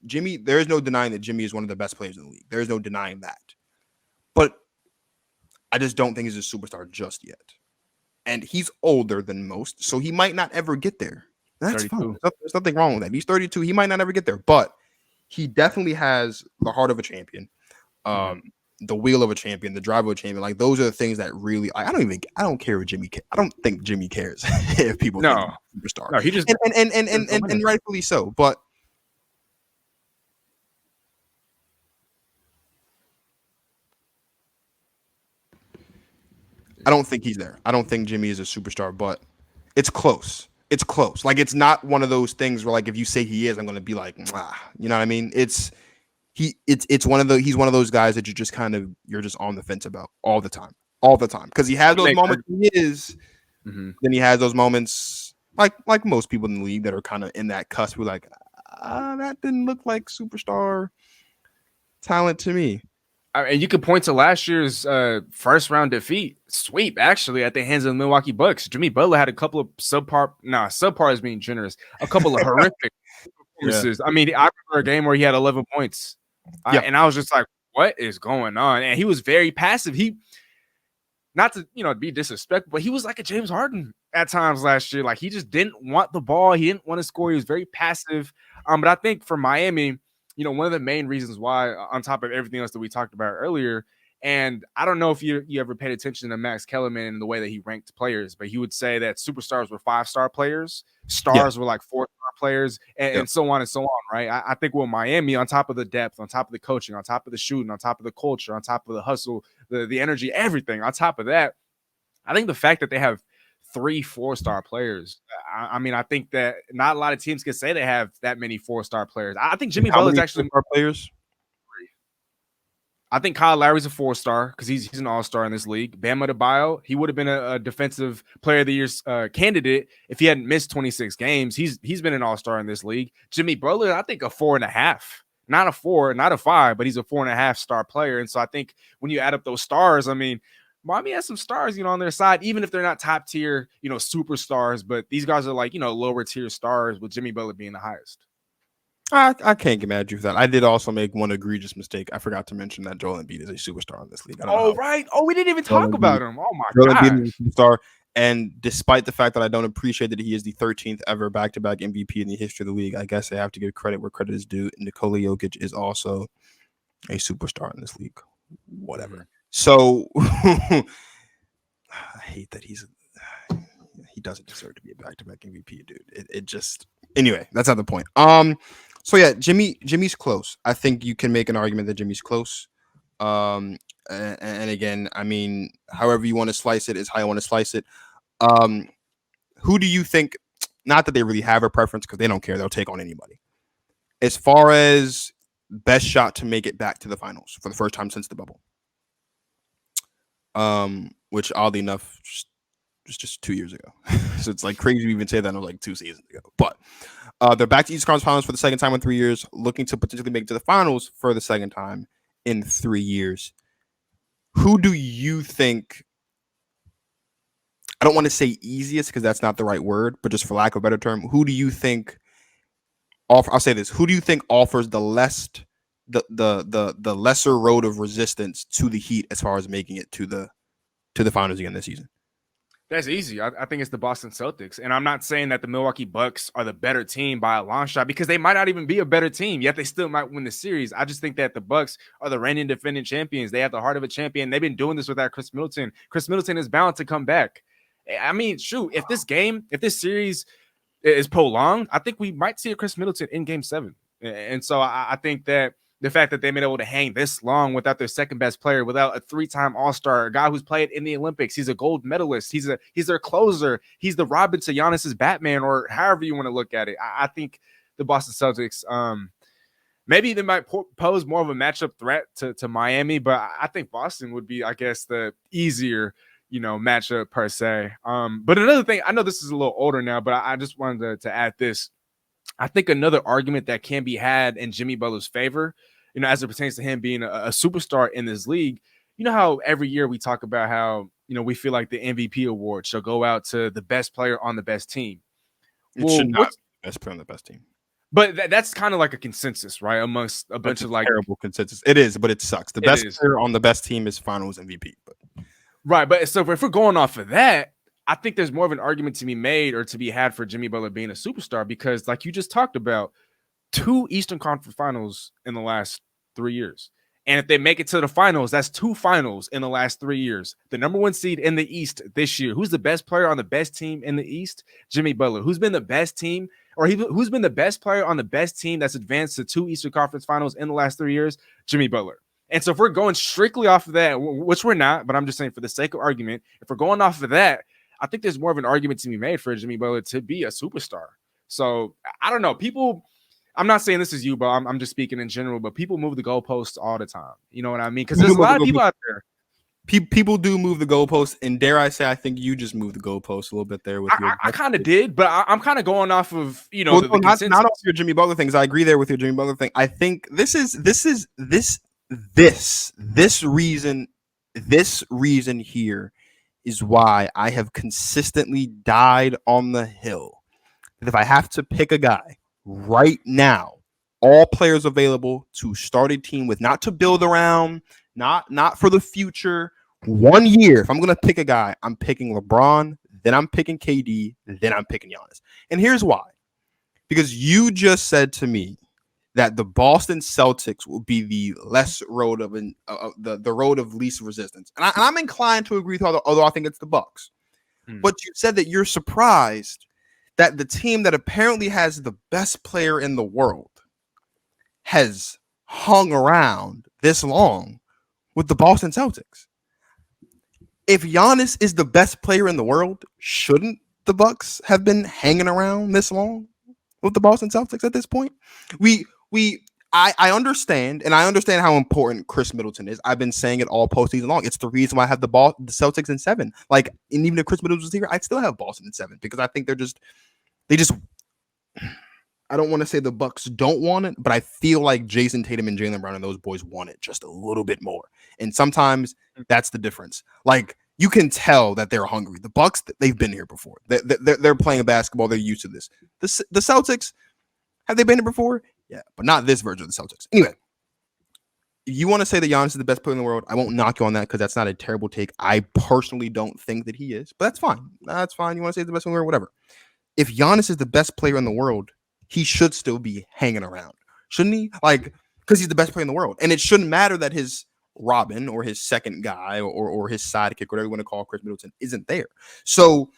there is no denying that Jimmy is one of the best players in the league. There is no denying that. But I just don't think he's a superstar just yet. And he's older than most, so he might not ever get there. That's 32. Fine. There's nothing wrong with that. He's 32. He might not ever get there, but he definitely has the heart of a champion, the wheel of a champion, the drive of a champion. Like, those are the things that really, I don't care if Jimmy. I don't think Jimmy cares if people think he's a superstar. No, he just and rightfully so. But I don't think he's there. I don't think Jimmy is a superstar, but it's close. It's close. Like, it's not one of those things where, like, if you say he is, I'm going to be like, you know what I mean? He's one of those guys that you're just on the fence about all the time, because he has those moments. He is, then he has those moments like most people in the league that are kind of in that cusp. We're like, that didn't look like superstar talent to me. And you could point to last year's first round sweep, actually, at the hands of the Milwaukee Bucks. Jimmy Butler had a couple of subpar is being generous, a couple of horrific performances. Yeah. I mean, I remember a game where he had 11 points. And I was just like, what is going on? And he was very passive. Not to be disrespectful, but he was like a James Harden at times last year. Like, he just didn't want the ball. He didn't want to score. He was very passive. But I think for Miami, one of the main reasons why, on top of everything else that we talked about earlier, and I don't know if you ever paid attention to Max Kellerman and the way that he ranked players, but he would say that superstars were 5-star players, stars were like 4-star players, and so on and so on, right? I think with Miami, on top of the depth, on top of the coaching, on top of the shooting, on top of the culture, on top of the hustle, the energy, everything, on top of that, I think the fact that they have 3 4-star players, I mean, I think that not a lot of teams can say they have that many 4-star players. I think Jimmy Butler is actually 4-star players. I think Kyle Lowry's a 4-star because he's an all-star in this league. Bam Adebayo, he would have been a defensive player of the year candidate if he hadn't missed 26 games. He's been an all-star in this league. Jimmy Butler, I think a 4.5, not a 4, not a 5, but he's a 4.5-star player. And so I think when you add up those stars, I mean, Miami has some stars, on their side, even if they're not top tier, superstars. But these guys are like, lower tier stars, with Jimmy Butler being the highest. I can't get mad at you for that. I did also make one egregious mistake. I forgot to mention that Joel Embiid is a superstar in this league. Right. Oh, we didn't even talk about him. Oh my Joel gosh. Embiid is a superstar. And despite the fact that I don't appreciate that he is the 13th ever back-to-back MVP in the history of the league, I guess I have to give credit where credit is due. Nikola Jokic is also a superstar in this league. Whatever. So I hate that he doesn't deserve to be a back-to-back MVP, dude. It just anyway, that's not the point. So yeah, Jimmy's close. I think you can make an argument that Jimmy's close. And again, I mean, however you want to slice it is how you want to slice it. Who do you think? Not that they really have a preference because they don't care. They'll take on anybody. As far as best shot to make it back to the finals for the first time since the bubble. Which oddly enough just 2 years ago. So it's like crazy to even say that it was like 2 seasons ago. But they're back to East Conference Finals for the second time in 3 years, looking to potentially make it to the finals for the second time in 3 years. Who do you think? I don't want to say easiest because that's not the right word, but just for lack of a better term, who do you think? I'll say this: who do you think offers the lesser road of resistance to the Heat as far as making it to the finals again this season? That's easy. I think it's the Boston Celtics. And I'm not saying that the Milwaukee Bucks are the better team by a long shot because they might not even be a better team, yet they still might win the series. I just think that the Bucks are the reigning defending champions. They have the heart of a champion. They've been doing this without Chris Middleton. Chris Middleton is bound to come back. I mean, shoot, if this series is prolonged, I think we might see a Chris Middleton in Game 7. And so I think that the fact that they've been able to hang this long without their second best player, without a 3-time All-Star, a guy who's played in the Olympics, he's a gold medalist, he's their closer, he's the Robin to Giannis's Batman, or however you want to look at it. I think the Boston Celtics, maybe they might pose more of a matchup threat to Miami, but I think Boston would be, I guess, the easier matchup per se. But another thing, I know this is a little older now, but I just wanted to add this. I think another argument that can be had in Jimmy Butler's favor, as it pertains to him being a superstar in this league, how every year we talk about how, we feel like the MVP award shall go out to the best player on the best team. It should not be the best player on the best team. But that's kind of like a consensus, right? Amongst a bunch of like terrible consensus. It is, but it sucks. The best player on the best team is finals MVP. Right. But so if we're going off of that, I think there's more of an argument to be made or to be had for Jimmy Butler being a superstar because, like you just talked about, 2 Eastern Conference Finals in the last 3 years. And if they make it to the finals, that's 2 finals in the last 3 years. The number 1 seed in the East this year. Who's the best player on the best team in the East? Jimmy Butler. Who's been the best team or who's been the best player on the best team that's advanced to 2 Eastern Conference Finals in the last 3 years? Jimmy Butler. And so if we're going strictly off of that, which we're not, but I'm just saying for the sake of argument, if we're going off of that, I think there's more of an argument to be made for Jimmy Butler to be a superstar. So I don't know. People, I'm not saying this is you, but I'm just speaking in general, but people move the goalposts all the time. You know what I mean? Because there's a lot of people out there. People do move the goalposts, and dare I say, I think you just moved the goalposts a little bit there with your. I kind of did, but I'm kind of going off of the not off your Jimmy Butler things. I agree there with your Jimmy Butler thing. I think this reason here is why I have consistently died on the hill. That if I have to pick a guy right now, all players available to start a team with, not to build around, not for the future, 1 year. If I'm going to pick a guy, I'm picking LeBron, then I'm picking KD, then I'm picking Giannis. And here's why. Because you just said to me that the Boston Celtics will be the less road of the road of least resistance, and I'm inclined to agree with although I think it's the Bucks. But you said that you're surprised that the team that apparently has the best player in the world has hung around this long with the Boston Celtics. If Giannis is the best player in the world, shouldn't the Bucks have been hanging around this long with the Boston Celtics at this point? I understand, and I understand how important Chris Middleton is. I've been saying it all postseason long. It's the reason why I have the Celtics in 7. Like, and even if Chris Middleton was here, I'd still have Boston in 7 because I think they just. I don't want to say the Bucks don't want it, but I feel like Jason Tatum and Jaylen Brown and those boys want it just a little bit more. And sometimes that's the difference. Like, you can tell that they're hungry. The Bucks, they've been here before. They're playing basketball. They're used to this. The Celtics, have they been here before? Yeah, but not this version of the Celtics. Anyway, if you want to say that Giannis is the best player in the world, I won't knock you on that because that's not a terrible take. I personally don't think that he is, but that's fine. That's fine. You want to say he's the best player in the world, whatever. If Giannis is the best player in the world, he should still be hanging around, shouldn't he? Like, because he's the best player in the world. And it shouldn't matter that his Robin or his second guy or his sidekick, whatever you want to call Chris Middleton, isn't there. So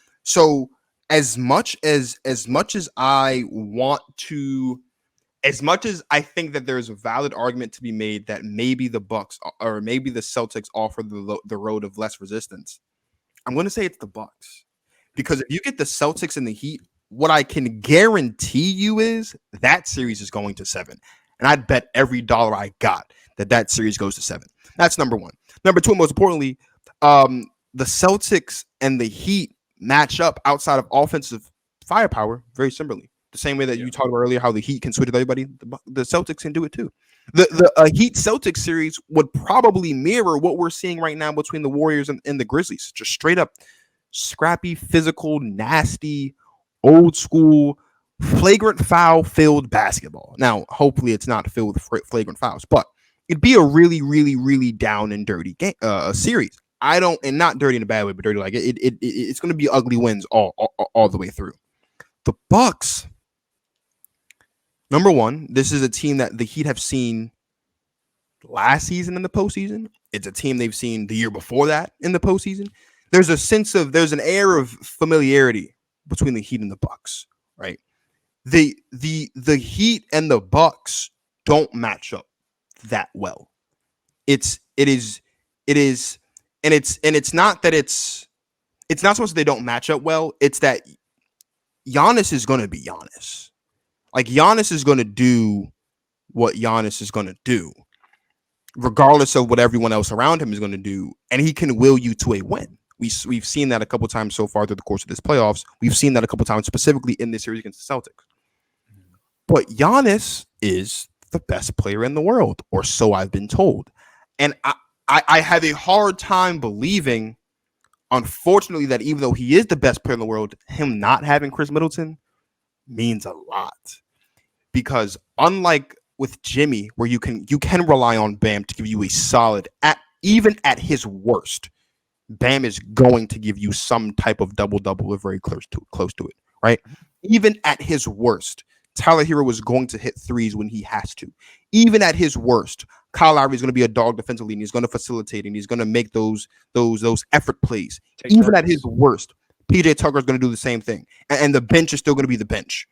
as much as I want to, as much as I think that there's a valid argument to be made that maybe the Bucks or maybe the Celtics offer the road of less resistance, I'm going to say it's the Bucks. Because if you get the Celtics and the Heat, what I can guarantee you is that series is going to 7. And I'd bet every dollar I got that series goes to 7. That's number one. Number two, most importantly, the Celtics and the Heat match up outside of offensive firepower very similarly. The same way that you talked about earlier, how the Heat can switch with everybody, the Celtics can do it too. The Heat Celtics series would probably mirror what we're seeing right now between the Warriors and the Grizzlies. Just straight up scrappy, physical, nasty, old school, flagrant foul filled basketball. Now, hopefully it's not filled with flagrant fouls, but it'd be a really, really, really down and dirty game, series. I don't, and not dirty in a bad way, but dirty like it's going to be ugly wins all the way through. The Bucks, number one, this is a team that the Heat have seen last season in the postseason. It's a team they've seen the year before that in the postseason. There's an air of familiarity between the Heat and the Bucks, right? The Heat and the Bucks don't match up that well. It's not that it's not supposed to they don't match up well. It's that Giannis is going to be Giannis. Like, Giannis is going to do what Giannis is going to do, regardless of what everyone else around him is going to do, and he can will you to a win. We've seen that a couple times so far through the course of this playoffs. We've seen that a couple times specifically in this series against the Celtics. But Giannis is the best player in the world, or so I've been told. And I have a hard time believing, unfortunately, that even though he is the best player in the world, him not having Chris Middleton means a lot. Because unlike with Jimmy, where you can rely on Bam to give you a solid, even at his worst, Bam is going to give you some type of double-double or very close to it, right? Even at his worst, Tyler Hero is going to hit threes when he has to. Even at his worst, Kyle Lowry is going to be a dog defensively, and he's going to facilitate, and he's going to make those effort plays. Even at his worst, PJ Tucker is going to do the same thing, and the bench is still going to be the bench.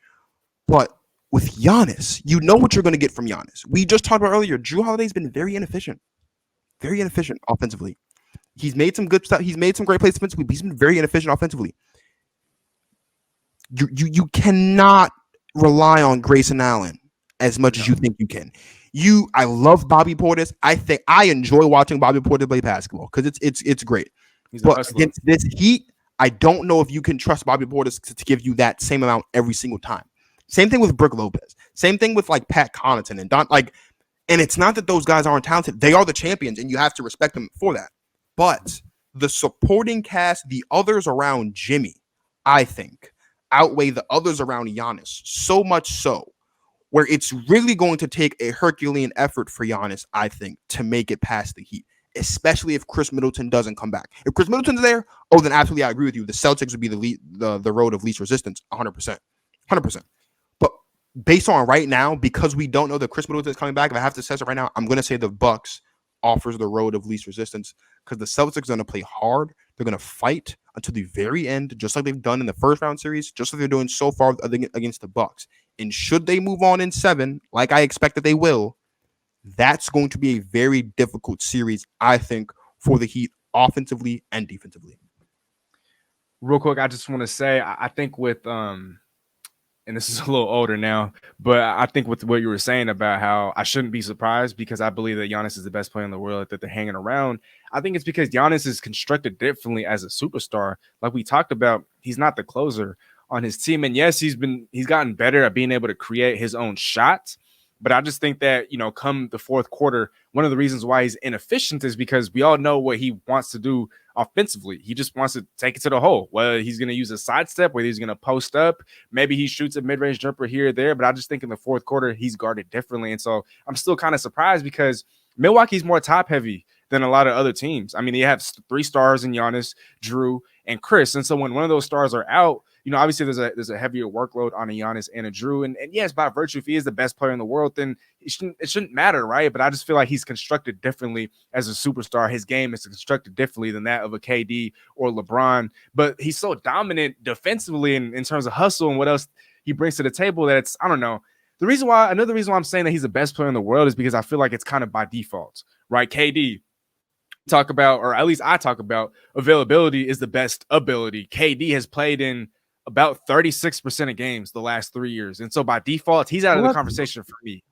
But with Giannis, you know what you're going to get from Giannis. We just talked about earlier, Jrue Holiday's been very inefficient offensively. He's made some good stuff. He's made some great plays defensively, but he's been very inefficient offensively. You cannot rely on Grayson Allen as much as you think you can. I love Bobby Portis. I enjoy watching Bobby Portis play basketball because it's great. But against this Heat, I don't know if you can trust Bobby Portis to give you that same amount every single time. Same thing with Brook Lopez. Same thing with like Pat Connaughton and Don. Like, and it's not that those guys aren't talented. They are the champions, and you have to respect them for that. But the supporting cast, the others around Jimmy, I think, outweigh the others around Giannis so much so where it's really going to take a Herculean effort for Giannis, I think, to make it past the Heat, especially if Chris Middleton doesn't come back. If Chris Middleton's there, then absolutely I agree with you. The Celtics would be the road of least resistance, 100%. 100%. But based on right now, because we don't know that Chris Middleton is coming back, if I have to assess it right now, I'm going to say the Bucks offers the road of least resistance because the Celtics are going to play hard. They're going to fight until the very end, just like they've done in the first round series, just like they're doing so far against the Bucks. And should they move on in 7, like I expect that they will, that's going to be a very difficult series, I think, for the Heat offensively and defensively. Real quick, I just want to say, I think with and this is a little older now, but I think with what you were saying about how I shouldn't be surprised because I believe that Giannis is the best player in the world that they're hanging around. I think it's because Giannis is constructed differently as a superstar. Like we talked about, he's not the closer on his team. And yes, he's gotten better at being able to create his own shots. But I just think that, come the fourth quarter, one of the reasons why he's inefficient is because we all know what he wants to do offensively. He just wants to take it to the hole, whether he's going to use a sidestep, whether he's going to post up. Maybe he shoots a mid-range jumper here or there, but I just think in the fourth quarter, he's guarded differently. And so I'm still kind of surprised because Milwaukee's more top-heavy than a lot of other teams. I mean, they have 3 stars in Giannis, Drew, and Chris. And so when one of those stars are out, obviously there's a heavier workload on a Giannis and a Drew. And yes, by virtue, if he is the best player in the world, then it shouldn't matter, right? But I just feel like he's constructed differently as a superstar. His game is constructed differently than that of a KD or LeBron. But he's so dominant defensively in terms of hustle and what else he brings to the table that it's, I don't know. Another reason why I'm saying that he's the best player in the world is because I feel like it's kind of by default, right? KD, talk about, or at least I talk about, availability is the best ability. KD has played in about 36% of games the last 3 years. And so by default, he's out of the conversation for me.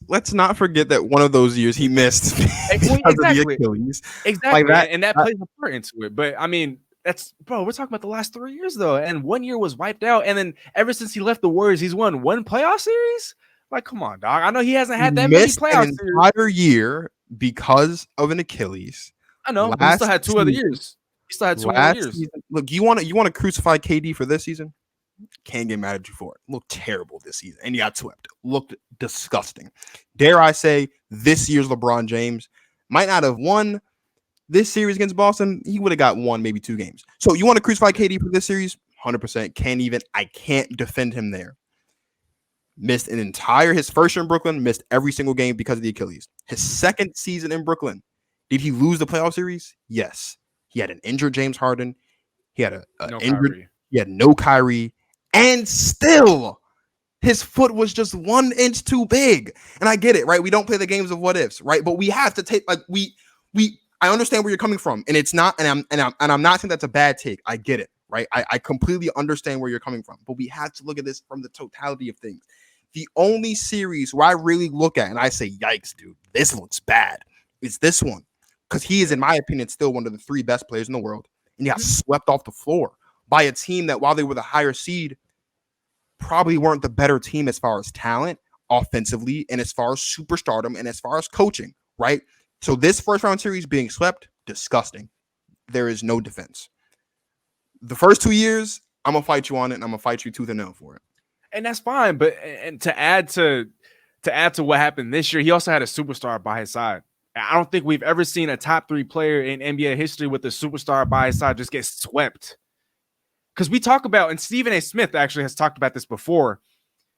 Let's not forget that one of those years he missed because of the Achilles. Exactly. Like and that plays a part into it. But I mean, we're talking about the last 3 years though. And 1 year was wiped out. And then ever since he left the Warriors, he's won 1 playoff series. Like, come on, dog. I know he hasn't had that many playoff series. Entire year because of an Achilles. I know, but he still had 2 other years. He still had 2 other years. Season, look, you want to crucify KD for this season? Can't get mad at you for it. Looked terrible this season, and he got swept. Looked disgusting. Dare I say, this year's LeBron James might not have won this series against Boston. He would have got 1, maybe 2 games. So you want to crucify KD for this series? 100%. I can't defend him there. Missed his first year in Brooklyn, missed every single game because of the Achilles. His second season in Brooklyn, did he lose the playoff series? Yes. He had an injured James Harden. He had he had no Kyrie, and still his foot was just 1 inch too big. And I get it, right? We don't play the games of what ifs, right? But we have to take I understand where you're coming from, and it's not, and I'm not saying that's a bad take. I get it, right? I completely understand where you're coming from, but we have to look at this from the totality of things. The only series where I really look at and I say, yikes, dude, this looks bad, is this one. Because he is, in my opinion, still one of the 3 best players in the world. And he got swept off the floor by a team that, while they were the higher seed, probably weren't the better team as far as talent, offensively, and as far as superstardom, and as far as coaching, right? So this first round series being swept, disgusting. There is no defense. The first 2 years, I'm going to fight you on it, and I'm going to fight you tooth and nail for it. And that's fine. But and to add to what happened this year, he also had a superstar by his side. I don't think we've ever seen a top 3 player in NBA history with a superstar by his side just get swept. Because we talk about, and Stephen A. Smith actually has talked about this before,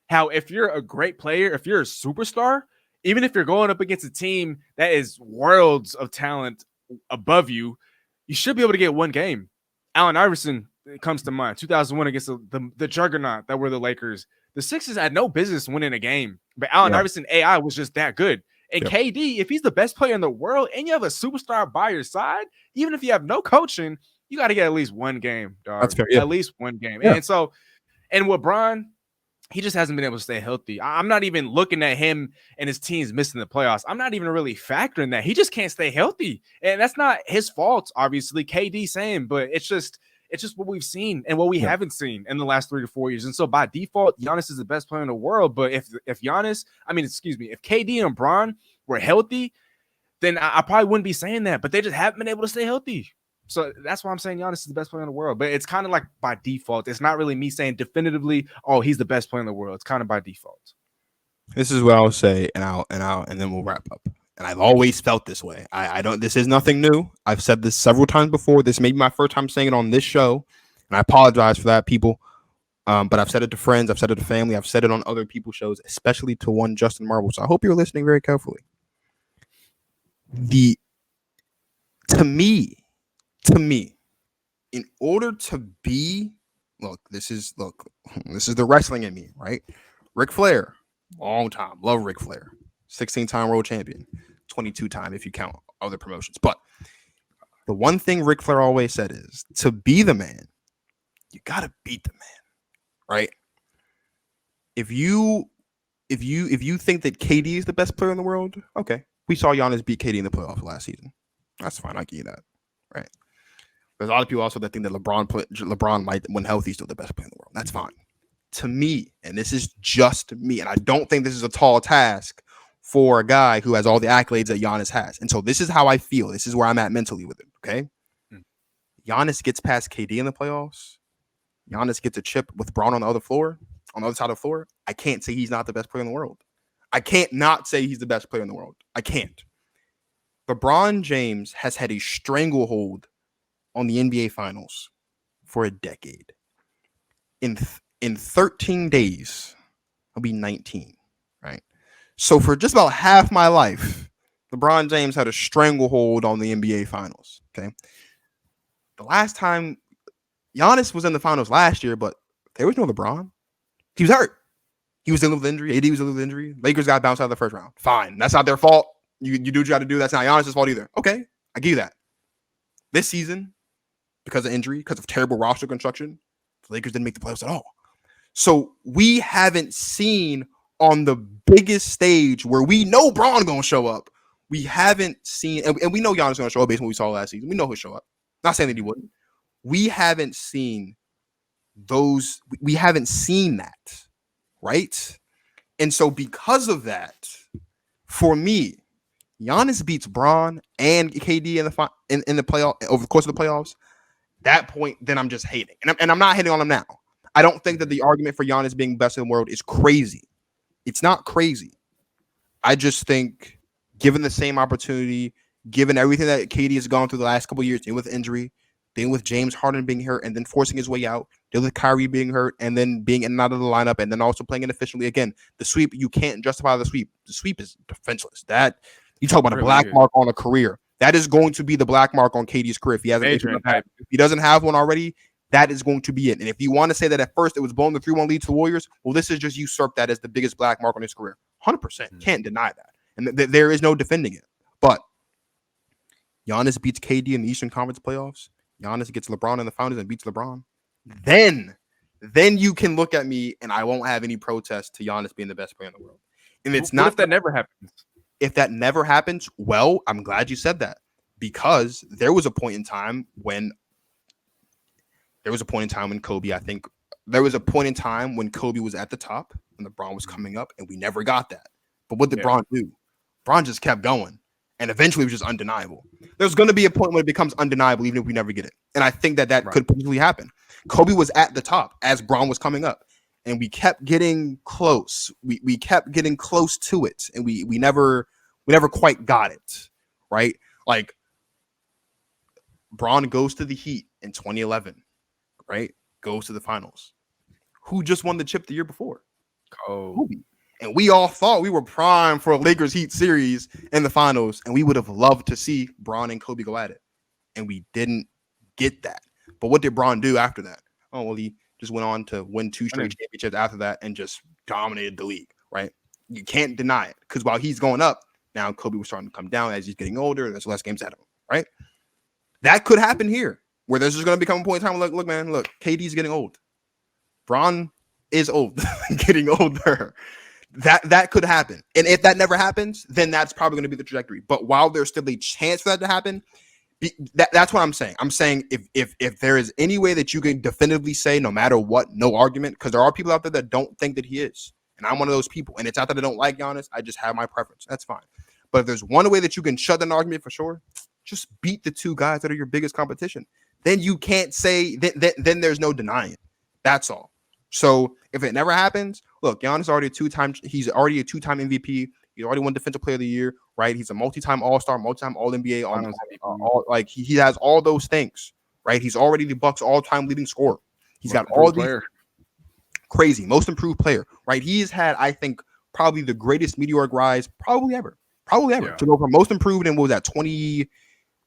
how if you're a great player, if you're a superstar, even if you're going up against a team that is worlds of talent above you, you should be able to get 1 game. Allen Iverson comes to mind, 2001 against the juggernaut that were the Lakers. The Sixers had no business winning a game, but Allen Iverson AI was just that good. And KD, if he's the best player in the world and you have a superstar by your side, even if you have no coaching, you got to get at least 1 game, dog. That's fair. Yeah. At least 1 game. Yeah. And with Bron, he just hasn't been able to stay healthy. I'm not even looking at him and his teams missing the playoffs. I'm not even really factoring that. He just can't stay healthy. And that's not his fault, obviously. KD same, but it's just what we've seen and what we haven't seen in the last 3 to 4 years. And so by default, Giannis is the best player in the world. But if KD and Bron were healthy, then I probably wouldn't be saying that. But they just haven't been able to stay healthy. So that's why I'm saying Giannis is the best player in the world. But it's kind of like by default. It's not really me saying definitively, oh, he's the best player in the world. It's kind of by default. This is what I'll say, and then we'll wrap up. And I've always felt this way. This is nothing new. I've said this several times before. This may be my first time saying it on this show, and I apologize for that, people. But I've said it to friends. I've said it to family. I've said it on other people's shows, especially to one Justin Marble. So I hope you're listening very carefully. To me, in order to be, this is the wrestling in me, right? Ric Flair, long time, love Ric Flair, 16-time world champion, 22-time if you count other promotions. But the one thing Ric Flair always said is, to be the man, you gotta beat the man, right? If you think that KD is the best player in the world, okay, we saw Giannis beat KD in the playoffs last season. That's fine, I give you that, right? There's a lot of people also that think that LeBron might, when healthy, still the best player in the world. That's fine. To me, and this is just me, and I don't think this is a tall task for a guy who has all the accolades that Giannis has. And so this is how I feel. This is where I'm at mentally with it, okay? Giannis gets past KD in the playoffs. Giannis gets a chip with Braun on the other side of the floor. I can't say he's not the best player in the world. I can't not say he's the best player in the world. I can't. LeBron James has had a stranglehold on the NBA Finals for a decade. In 13 days, I'll be 19, right? So for just about half my life, LeBron James had a stranglehold on the NBA Finals, okay? The last time Giannis was in the finals last year, but there was no LeBron. He was hurt. He was dealing with injury. AD was dealing with injury. Lakers got bounced out of the first round. Fine. That's not their fault. You do what you got to do. That's not Giannis' fault either. Okay. I give you that. This season, because of injury, because of terrible roster construction, the Lakers didn't make the playoffs at all. So we haven't seen on the biggest stage where we know Braun going to show up. We haven't seen, and we know Giannis going to show up based on what we saw last season. We know he'll show up. Not saying that he wouldn't. We haven't seen those. We haven't seen that, right? And so because of that, for me, Giannis beats Braun and KD in the playoff over the course of the playoffs. That point, then I'm just hating, and I'm not hating on him now. I don't think that the argument for Giannis being best in the world is crazy. It's not crazy. I just think, given the same opportunity, given everything that KD has gone through the last couple of years, dealing with injury, dealing with James Harden being hurt and then forcing his way out, dealing with Kyrie being hurt and then being in and out of the lineup and then also playing inefficiently. Again, the sweep, you can't justify the sweep. The sweep is defenseless. That, you talk about a black mark on a career. That is going to be the black mark on KD's career. If he hasn't, if he doesn't have one already, that is going to be it. And if you want to say that at first it was blowing the 3-1 lead to the Warriors, well, this is just usurped that as the biggest black mark on his career. 100%. Can't deny that. And there is no defending it. But Giannis beats KD in the Eastern Conference playoffs. Giannis gets LeBron in the finals and beats LeBron. Then you can look at me and I won't have any protest to Giannis being the best player in the world. And it's not if that never happens. If that never happens, well, I'm glad you said that, because there was a point in time when Kobe, I think there was a point in time when Kobe was at the top and LeBron was coming up, and we never got that. But what did Bron do? Bron just kept going, and eventually it was just undeniable. There's going to be a point when it becomes undeniable, even if we never get it. And I think that could potentially happen. Kobe was at the top as Bron was coming up, and we kept getting close. We kept getting close to it, and we never quite got it, right? Like, Bron goes to the Heat in 2011, right? Goes to the finals. Who just won the chip the year before? Kobe. And we all thought we were primed for a Lakers Heat series in the finals, and we would have loved to see Bron and Kobe go at it. And we didn't get that. But what did Bron do after that? Oh, well, he just went on to win 2 straight championships after that and just dominated the league, right? You can't deny it, because while he's going up, now Kobe was starting to come down as he's getting older. There's less games at him, right? That could happen here, where there's just going to become a point in time where, look, man, KD's getting old. Bron is old, getting older. That could happen. And if that never happens, then that's probably going to be the trajectory. But while there's still a chance for that to happen, that's what I'm saying. I'm saying if there is any way that you can definitively say, no matter what, no argument, because there are people out there that don't think that he is. And I'm one of those people. And it's not that I don't like Giannis. I just have my preference. That's fine. But if there's one way that you can shut down an argument for sure, just beat the 2 guys that are your biggest competition. Then you can't say, then there's no denying it. That's all. So if it never happens, look, Giannis already he's already a 2-time MVP. He already won Defensive Player of the Year, right? He's a multi-time All-Star, multi-time All-NBA. Like he has all those things, right? He's already the Bucks all-time leading scorer. He's got all these crazy, most improved player, right? He has had, I think, probably the greatest meteoric rise probably ever. To go from most improved in, what was that,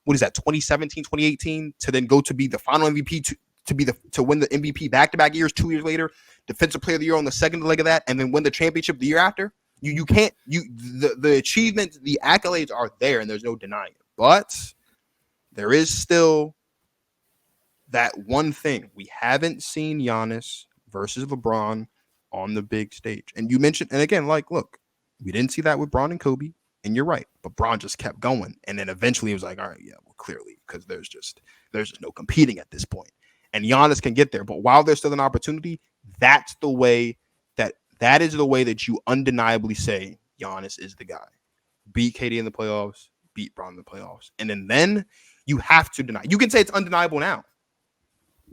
what is that, 2017, 2018, to then go to be the final MVP, to win the MVP back-to-back years 2 years later, defensive player of the year on the second leg of that, and then win the championship the year after. You can't, the achievements, the accolades are there, and there's no denying it. But there is still that one thing. We haven't seen Giannis versus LeBron on the big stage. And you mentioned, and again, like, look, we didn't see that with Bron and Kobe, and you're right. But Bron just kept going, and then eventually it was like, all right, yeah, well, clearly, because there's just no competing at this point. And Giannis can get there, but while there's still an opportunity, that's the way that is the way that you undeniably say Giannis is the guy. Beat KD in the playoffs, beat Bron in the playoffs, and then you have to deny. You can say it's undeniable now,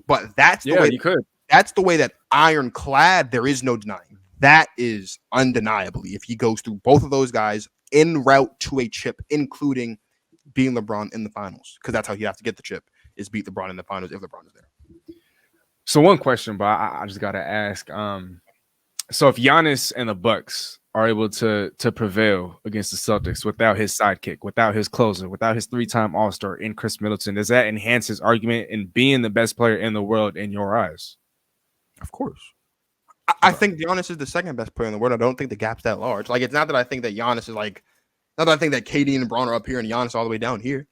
but that's the way you could. That's the way that ironclad. There is no denying. That is undeniably if he goes through both of those guys en route to a chip, including beating LeBron in the finals, because that's how you have to get the chip, is beat LeBron in the finals if LeBron is there. So one question, but I just gotta ask. So if Giannis and the Bucks are able to prevail against the Celtics without his sidekick, without his closer, without his 3-time All-Star in Chris Middleton, does that enhance his argument in being the best player in the world in your eyes? Of course. I think Giannis is the second best player in the world. I don't think the gap's that large. Like, it's not that I think that Giannis is like, not that I think that KD and LeBron are up here and Giannis all the way down here.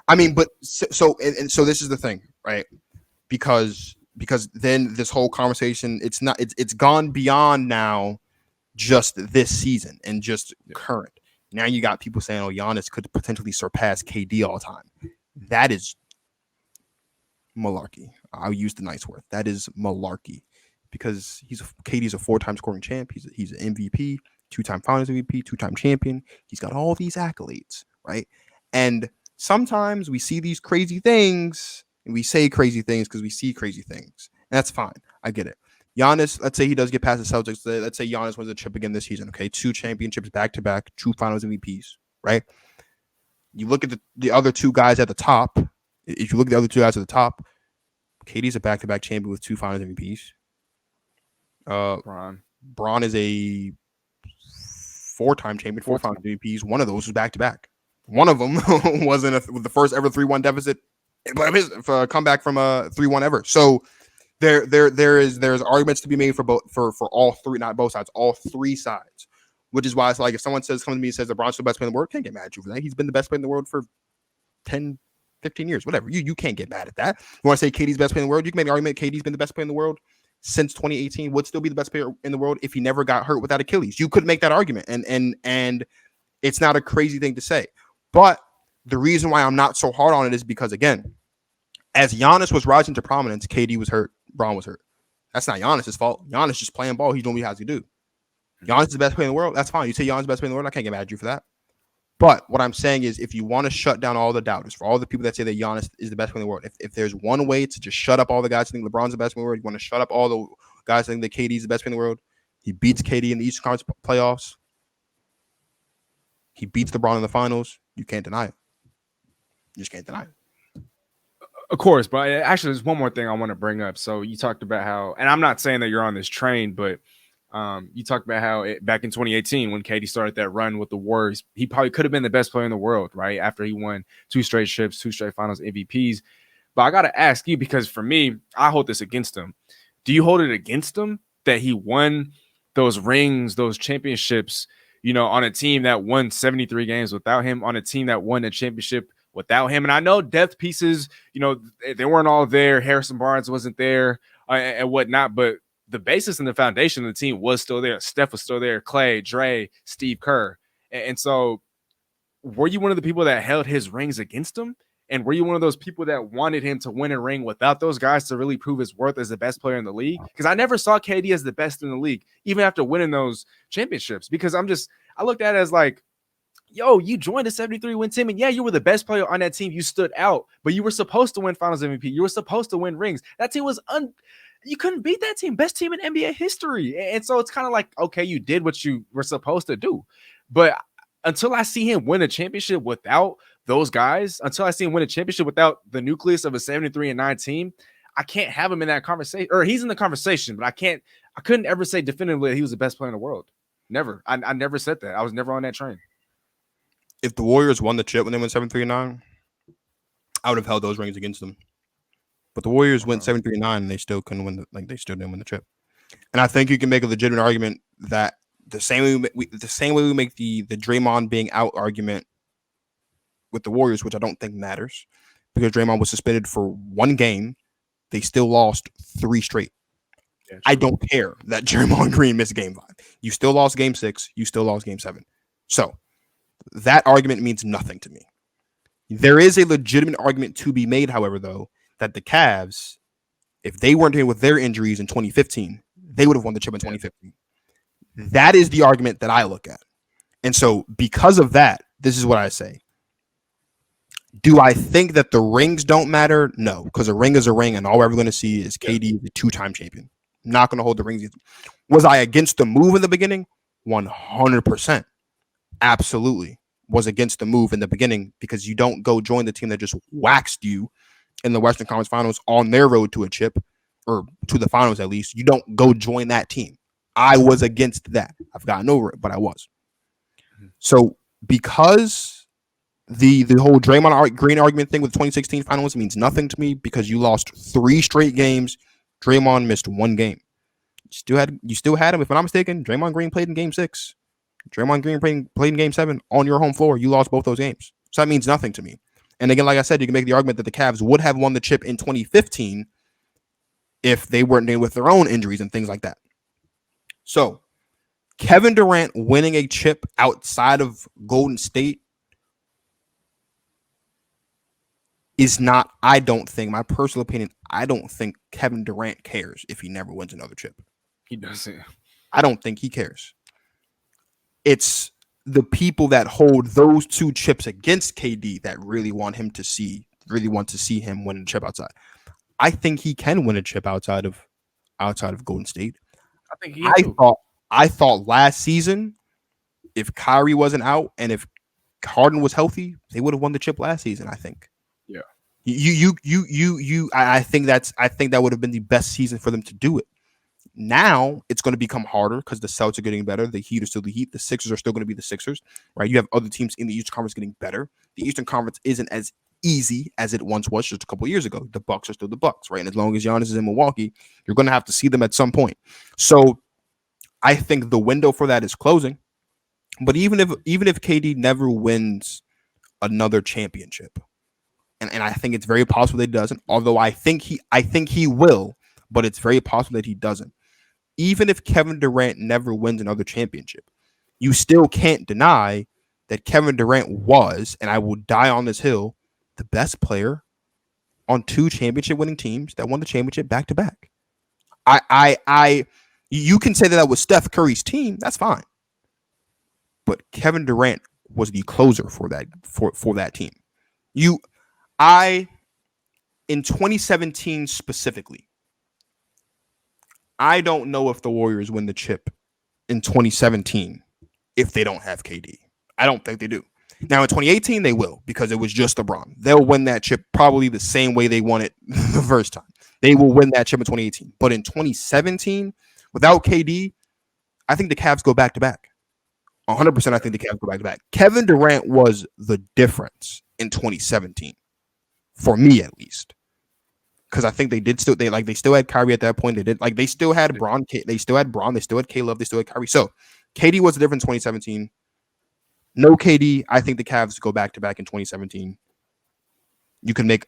I mean, but so this is the thing, right? Because then this whole conversation, it's gone beyond now just this season and just current. Now you got people saying, oh, Giannis could potentially surpass KD all time. That is malarkey. I'll use the nice word. That is malarkey, because KD's a 4-time scoring champ. He's an MVP, 2-time Finals MVP, 2-time champion. He's got all these accolades, right? And sometimes we see these crazy things, and we say crazy things because we see crazy things. And that's fine. I get it. Giannis, let's say he does get past the Celtics. Let's say Giannis wins a chip again this season. Okay, 2 championships back-to-back, 2 Finals MVPs, right? You look at the other 2 guys at the top. If you look at the other 2 guys at the top, KD's a back-to-back champion with 2 Finals MVPs. Bron is a 4-time champion, 4 Finals MVPs. One of those was back-to-back. One of them was with the first ever 3-1 deficit, but his comeback from a 3-1 ever. So there's arguments to be made for all 3, not both sides, all 3 sides. Which is why it's like, if someone comes to me and says LeBron's the best player in the world, can't get mad at you for that. He's been the best player in the world for 10, 15 years, whatever. You can't get mad at that. You want to say KD's best player in the world? You can make the argument KD's been the best player in the world since 2018, would still be the best player in the world if he never got hurt without Achilles. You could make that argument, and it's not a crazy thing to say. But the reason why I'm not so hard on it is because, again, as Giannis was rising to prominence, KD was hurt, Bron was hurt. That's not Giannis's fault. Giannis just playing ball. He's doing what he has to do. Giannis is the best player in the world. That's fine. You say Giannis is the best player in the world. I can't get mad at you for that. But what I'm saying is, if you want to shut down all the doubters, for all the people that say that Giannis is the best player in the world, if there's one way to just shut up all the guys who think LeBron's the best player in the world, you want to shut up all the guys who think that KD's the best player in the world, he beats KD in the Eastern Conference playoffs. He beats LeBron in the finals. You can't deny it. You just can't deny it. Of course, but actually, there's one more thing I want to bring up. So you talked about how, and I'm not saying that you're on this train, but you talked about how back in 2018, when KD started that run with the Warriors, he probably could have been the best player in the world, right? After he won 2 straight chips, 2 straight Finals MVPs. But I got to ask you, because for me, I hold this against him. Do you hold it against him that he won those rings, those championships, on a team that won 73 games without him, on a team that won a championship without him? And I know depth pieces, they weren't all there. Harrison Barnes wasn't there and whatnot, but the basis and the foundation of the team was still there. Steph was still there. Clay, Dre, Steve Kerr. And so were you one of the people that held his rings against him? And were you one of those people that wanted him to win a ring without those guys to really prove his worth as the best player in the league? Because I never saw KD as the best in the league, even after winning those championships, because I looked at it as like, yo, you joined a 73-win team, and yeah, you were the best player on that team. You stood out, but you were supposed to win Finals MVP. You were supposed to win rings. That team was you couldn't beat that team. Best team in NBA history. And so it's kind of like, okay, you did what you were supposed to do. But until I see him win a championship without those guys, until I see him win a championship without the nucleus of a 73-9 team, I can't have him in that conversation. Or he's in the conversation, but I couldn't ever say definitively that he was the best player in the world. Never. I never said that. I was never on that train. If the Warriors won the chip when they went 7-3-9, I would have held those rings against them. But the Warriors went Okay. 7-3-9, and they still couldn't win. They still didn't win the chip. And I think you can make a legitimate argument that the same way we make the Draymond being out argument with the Warriors, which I don't think matters, because Draymond was suspended for one game, they still lost three straight. Yeah, I true. don't care that Draymond Green missed game 5. You still lost game 6. You still lost game 7. So that argument means nothing to me. There is a legitimate argument to be made, however, though, that the Cavs, if they weren't in with their injuries in 2015, they would have won the chip in Yeah. 2015. That is the argument that I look at. And so, because of that, this is what I say. Do I think that the rings don't matter? No, because a ring is a ring, and all we're ever going to see is KD, the 2-time champion. Not going to hold the rings. Was I against the move in the beginning? 100%. Absolutely. Was against the move in the beginning because you don't go join the team that just waxed you in the Western Conference Finals on their road to a chip, or to the finals at least. You don't go join that team. I was against that. I've gotten over it, but I was. So because the whole Draymond Green argument thing with the 2016 finals means nothing to me because you lost 3 straight games. Draymond missed 1 game. You still had him. If I'm not mistaken, Draymond Green played in game 6. Draymond Green played in game 7 on your home floor. You lost both those games. So that means nothing to me. And again, like I said, you can make the argument that the Cavs would have won the chip in 2015 if they weren't dealing with their own injuries and things like that. So Kevin Durant winning a chip outside of Golden State is not, I don't think, my personal opinion, I don't think Kevin Durant cares if he never wins another chip. He doesn't. I don't think he cares. It's the people that hold those 2 chips against KD that really want to see him win a chip outside. I think he can win a chip outside of Golden State. I think he can too. I thought last season, if Kyrie wasn't out and if Harden was healthy, they would have won the chip last season. I think. Yeah. I think that would have been the best season for them to do it. Now it's going to become harder because the Celtics are getting better. The Heat are still the Heat. The Sixers are still going to be the Sixers, right? You have other teams in the Eastern Conference getting better. The Eastern Conference isn't as easy as it once was just a couple of years ago. The Bucks are still the Bucks, right? And as long as Giannis is in Milwaukee, you're going to have to see them at some point. So I think the window for that is closing. But even if KD never wins another championship, and I think it's very possible that he doesn't, although I think he will, but it's very possible that he doesn't. Even if Kevin Durant never wins another championship, you still can't deny that Kevin Durant was, and I will die on this hill, the best player on 2 championship winning teams that won the championship back to back. You can say that was Steph Curry's team. That's fine. But Kevin Durant was the closer for that team. In 2017 specifically, I don't know if the Warriors win the chip in 2017 if they don't have KD. I don't think they do. Now in 2018 they will because it was just LeBron. They'll win that chip probably the same way they won it the first time. They will win that chip in 2018. But in 2017, without KD, I think the Cavs go back to back. 100%. I think the Cavs go back to back. Kevin Durant was the difference in 2017 for me at least. Because I think they still had Kyrie at that point. They still had Braun, they still had Caleb, they still had Kyrie. So KD was the difference in 2017. No KD, I think the Cavs go back to back in 2017. You can make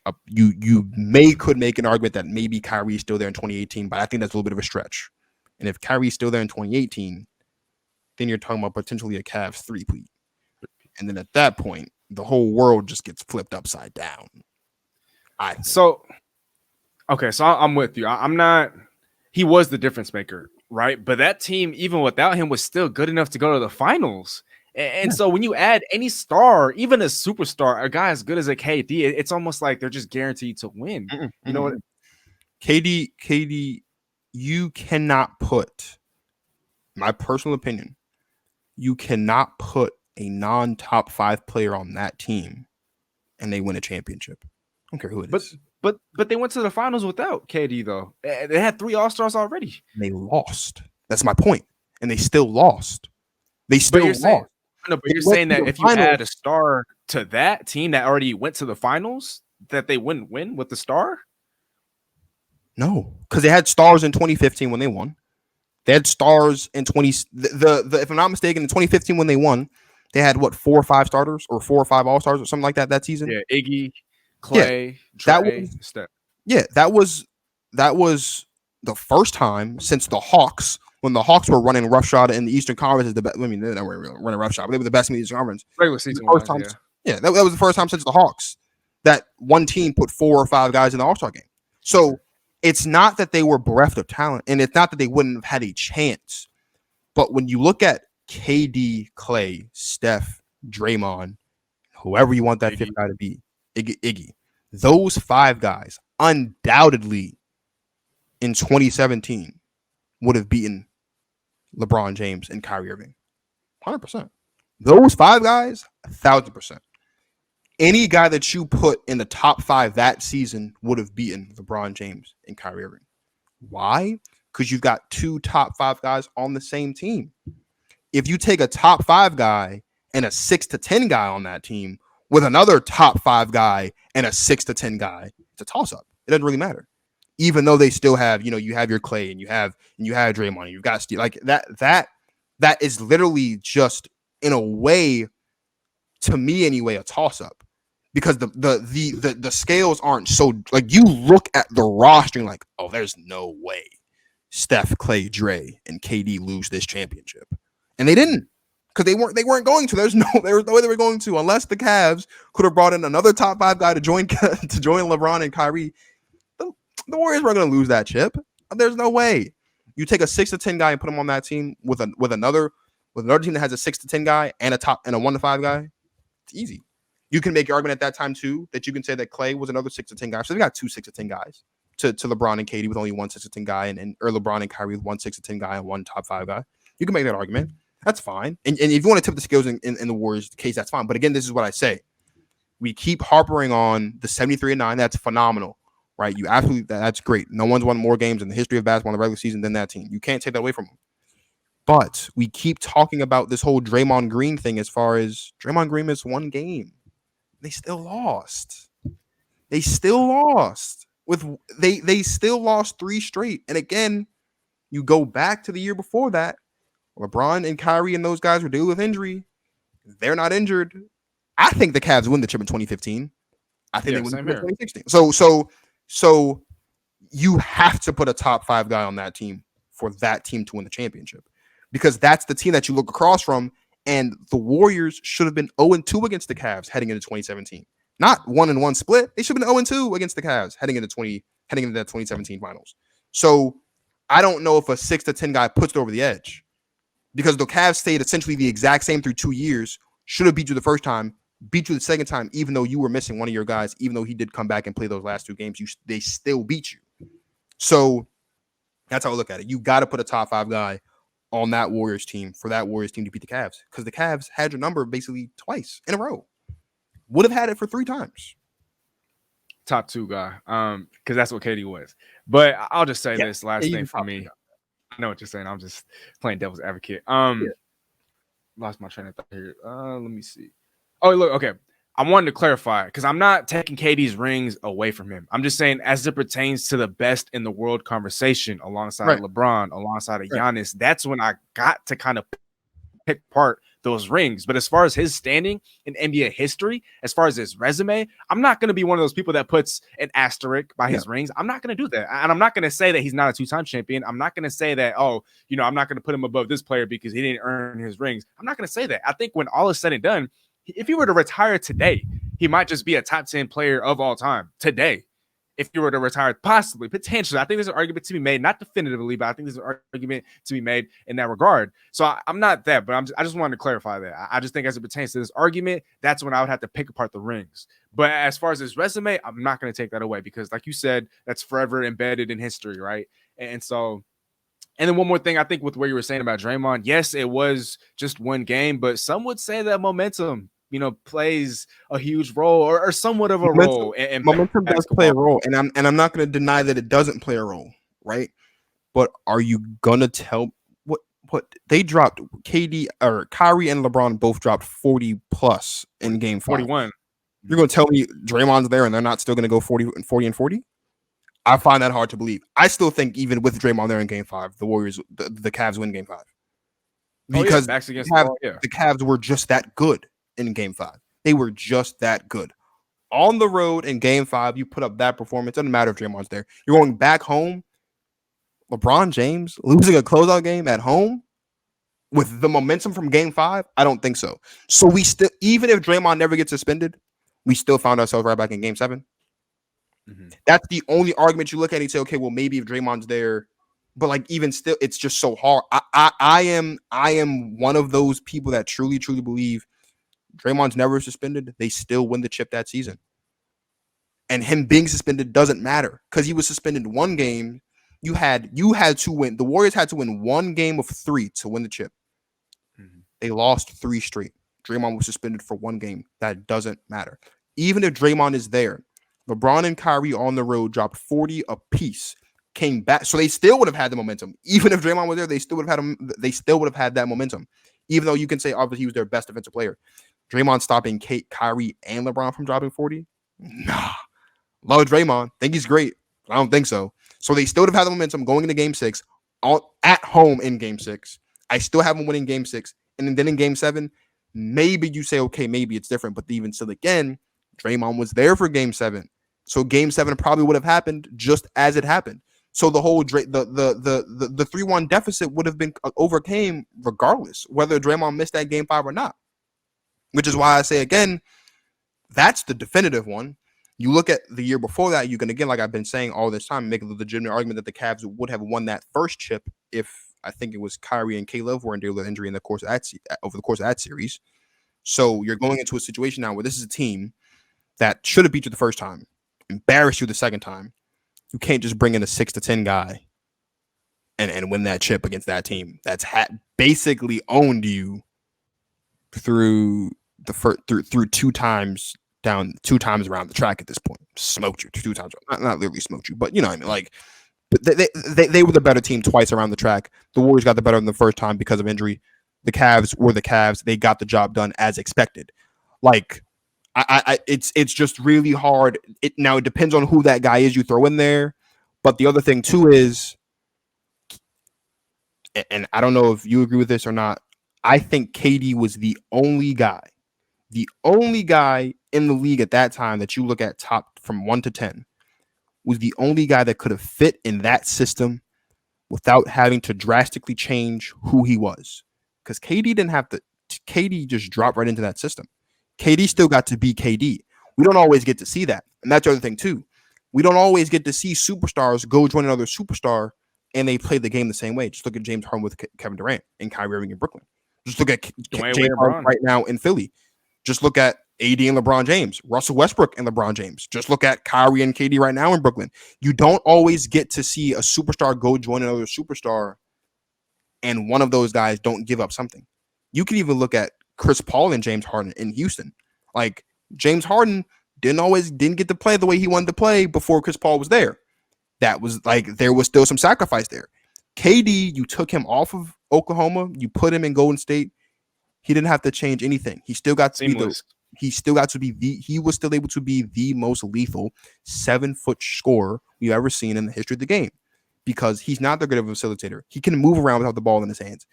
could make an argument that maybe Kyrie's still there in 2018, but I think that's a little bit of a stretch. And if Kyrie's still there in 2018, then you're talking about potentially a Cavs 3-peat. And then at that point, the whole world just gets flipped upside down. So I'm with you. I'm not. He was the difference maker, right? But that team, even without him, was still good enough to go to the finals. And so when you add any star, even a superstar, a guy as good as a KD, it's almost like they're just guaranteed to win. You know what? KD, you cannot put, my personal opinion, you cannot put a non-top 5 player on that team and they win a championship. I don't care who it is. But they went to the finals without KD though. They had 3 All-Stars already. They lost. That's my point. And they still lost. They still lost. But you're saying that if you add a star to that team that already went to the finals, that they wouldn't win with the star? No, because they had stars in 2015 when they won. They had stars in 20. The if I'm not mistaken, in 2015 when they won, they had what 4 or 5 starters or 4 or 5 all stars or something like that season. Yeah, Iggy, Yeah, Clay, that Trey, was Steph. that was the first time since the Hawks when the Hawks were running roughshod in the Eastern Conference as the best. I mean, they weren't really running roughshod, but they were the best in the Eastern Conference. Regular The season first wise, time, yeah. yeah, that was the first time since the Hawks that one team put 4 or 5 guys in the All Star game. So it's not that they were bereft of talent, and it's not that they wouldn't have had a chance. But when you look at KD, Clay, Steph, Draymond, whoever you want that Iggy. fifth guy to be, Iggy, those 5 guys undoubtedly in 2017 would have beaten LeBron James and Kyrie Irving. 100%. Those 5 guys, 1,000%. Any guy that you put in the top 5 that season would have beaten LeBron James and Kyrie Irving. Why? Because you've got 2 top 5 guys on the same team. If you take a top 5 guy and a 6 to 10 guy on that team with another top 5 guy and a 6 to 10 guy, it's a toss up. It doesn't really matter. Even though they still have, you have your Clay and you have Draymond, and you've got Steve, like that is literally just in a way, to me anyway, a toss up. Because the scales aren't so, like, you look at the roster and like, oh, there's no way Steph, Clay, Dre, and KD lose this championship. And they didn't, because they weren't going to. There was no way they were going to, unless the Cavs could have brought in another top 5 guy to join LeBron and Kyrie. The Warriors weren't going to lose that chip. There's no way. You take a 6 to 10 guy and put him on that team with another team that has a 6 to 10 guy and a 1 to 5 guy. It's easy. You can make your argument at that time too that you can say that Clay was another 6 to 10 guy. So they got 2 6 to 10 guys to LeBron and KD with only 1 6 to 10 guy, or LeBron and Kyrie with 1 6 to 10 guy and 1 top 5 guy. You can make that argument. That's fine. And if you want to tip the scales in the Warriors case, that's fine. But again, this is what I say. We keep harpering on the 73-9. That's phenomenal, right? That's great. No one's won more games in the history of basketball in the regular season than that team. You can't take that away from them. But we keep talking about this whole Draymond Green thing, as far as Draymond Green missed 1 game. They still lost. They still lost. They still lost 3 straight. And again, you go back to the year before that, LeBron and Kyrie and those guys were dealing with injury. They're not injured. I think the Cavs win the chip in 2015. I think they win the chip in 2016. So you have to put a top 5 guy on that team for that team to win the championship, because that's the team that you look across from. And the Warriors should have been 0-2 against the Cavs heading into 2017. Not 1-1 split. They should have been 0-2 against the Cavs heading into that 2017 finals. So I don't know if a 6 to 10 guy puts it over the edge, because the Cavs stayed essentially the exact same through 2 years. Should have beat you the first time, beat you the second time, even though you were missing one of your guys, even though he did come back and play those last 2 games, they still beat you. So that's how I look at it. You got to put a top 5 guy on that Warriors team for that Warriors team to beat the Cavs, because the Cavs had your number basically twice in a row. Would have had it for 3 times. Top 2 guy, because that's what KD was. But I'll just say this last thing for me. I know what you're saying. I'm just playing devil's advocate. Lost my train of thought here. Let me see. Oh, look, okay. I wanted to clarify, because I'm not taking KD's rings away from him. I'm just saying, as it pertains to the best in the world conversation alongside LeBron, alongside of Giannis, that's when I got to kind of pick apart those rings. But as far as his standing in NBA history, as far as his resume, I'm not going to be one of those people that puts an asterisk by his rings. I'm not going to do that. And I'm not going to say that he's not a 2-time champion. I'm not going to say that, I'm not going to put him above this player because he didn't earn his rings. I'm not going to say that. I think when all is said and done, if he were to retire today, he might just be a top 10 player of all time today. If you were to retire, possibly, potentially, I think there's an argument to be made, not definitively, but I think there's an argument to be made in that regard. So I'm not that, but I just wanted to clarify that. I just think as it pertains to this argument, that's when I would have to pick apart the rings. But as far as his resume, I'm not going to take that away, because like you said, that's forever embedded in history, right? And so, and then one more thing, I think with what you were saying about Draymond, yes, it was just 1 game, but some would say that momentum, plays a huge role or somewhat of a role. And momentum does play a role, and I'm not going to deny that it doesn't play a role, right? But are you gonna tell what they dropped? KD or Kyrie and LeBron both dropped 40 plus in game 5. 41. You're going to tell me Draymond's there and they're not still going to go 40 and 40? I find that hard to believe. I still think even with Draymond there in Game 5, the Warriors, the Cavs win Game 5 Oh yeah, because backs against the wall. Yeah. the Cavs were just that good in Game 5. They were just that good. On the road in Game 5, you put up that performance. Doesn't matter if Draymond's there. You're going back home. LeBron James losing a closeout game at home with the momentum from Game 5. I don't think so. So we still, even if Draymond never gets suspended, we still found ourselves right back in Game 7. Mm-hmm. That's the only argument you look at and say, okay, well, maybe if Draymond's there, but like even still, it's just so hard. I am one of those people that truly believe Draymond's never suspended. They still win the chip that season. And him being suspended doesn't matter because he was suspended one game. You had to win. The Warriors had to win one game of 3 to win the chip. Mm-hmm. They lost 3 straight. Draymond was suspended for one game. That doesn't matter. Even if Draymond is there, LeBron and Kyrie on the road dropped 40 apiece, came back. So they still would have had the momentum. Even if Draymond was there, they still would have had that momentum. Even though you can say obviously he was their best defensive player. Draymond stopping Kyrie and LeBron from dropping 40? Nah. Love Draymond. Think he's great. I don't think so. So they still would have had the momentum going into Game 6 at home in Game 6. I still have them winning Game 6. And then in Game 7, maybe you say, okay, maybe it's different. But even still, again, Draymond was there for Game 7. So Game 7 probably would have happened just as it happened. So the whole the 3-1 deficit would have been overcame regardless, whether Draymond missed that Game 5 or not. Which is why I say, again, that's the definitive one. You look at the year before that, you can, again, like I've been saying all this time, make a legitimate argument that the Cavs would have won that first chip if I think it was Kyrie and Caleb were in deal with injury in the course of that over the course of that series. So you're going into a situation now where this is a team that should have beat you the first time, embarrassed you the second time. You can't just bring in a 6-10 guy and win that chip against that team that's basically owned you through the first through 2 times. Down 2 times around the track at this point. Smoked you 2 times. Not literally smoked you, but you know what I mean? Like, they were the better team twice around the track. The Warriors got the better than the first time because of injury. The Cavs were the Cavs. They got the job done as expected. Like, it's just really hard. It depends on who that guy is you throw in there. But the other thing, too, is, and I don't know if you agree with this or not, I think KD was the only guy in the league at that time that you look at top from 1 to 10 was the only guy that could have fit in that system without having to drastically change who he was. Because KD didn't have to. KD just dropped right into that system. KD still got to be KD. We don't always get to see that. And that's the other thing, too. We don't always get to see superstars go join another superstar and they play the game the same way. Just look at James Harden with Kevin Durant and Kyrie Irving in Brooklyn. Just look at James Harden right now in Philly. Just look at AD and LeBron James, Russell Westbrook and LeBron James. Just look at Kyrie and KD right now in Brooklyn. You don't always get to see a superstar go join another superstar and one of those guys don't give up something. You can even look at Chris Paul and James Harden in Houston. Like, James Harden didn't get to play the way he wanted to play before Chris Paul was there. That was like, there was still some sacrifice there. KD, you took him off of Oklahoma, you put him in Golden State. He didn't have to change anything. He still got to he was still able to be the most lethal 7-foot scorer we've ever seen in the history of the game because he's not that good of a facilitator. He can move around without the ball in his hands.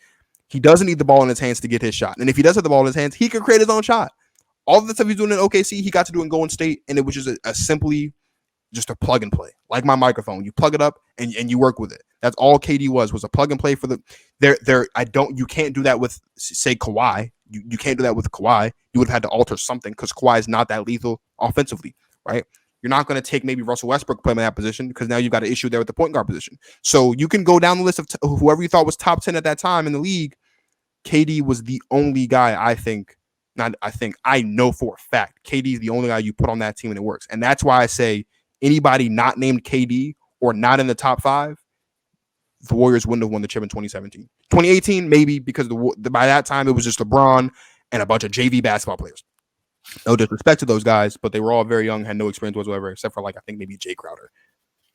He doesn't need the ball in his hands to get his shot. And if he does have the ball in his hands, he can create his own shot. All of the stuff he's doing in OKC, he got to do in Golden State, and it was just simply just a plug and play. Like my microphone. You plug it up and you work with it. That's all KD was a plug and play for the you can't do that with, say, Kawhi. You can't do that with Kawhi. You would have had to alter something because Kawhi is not that lethal offensively, right? You're not going to take maybe Russell Westbrook play in that position because now you've got an issue there with the point guard position. So you can go down the list of whoever you thought was top 10 at that time in the league. KD was the only guy I know for a fact. KD is the only guy you put on that team and it works. And that's why I say anybody not named KD or not in the top 5, the Warriors wouldn't have won the chip in 2017. 2018, maybe, because by that time it was just LeBron and a bunch of JV basketball players. No disrespect to those guys, but they were all very young, had no experience whatsoever, except for, like, I think maybe Jay Crowder.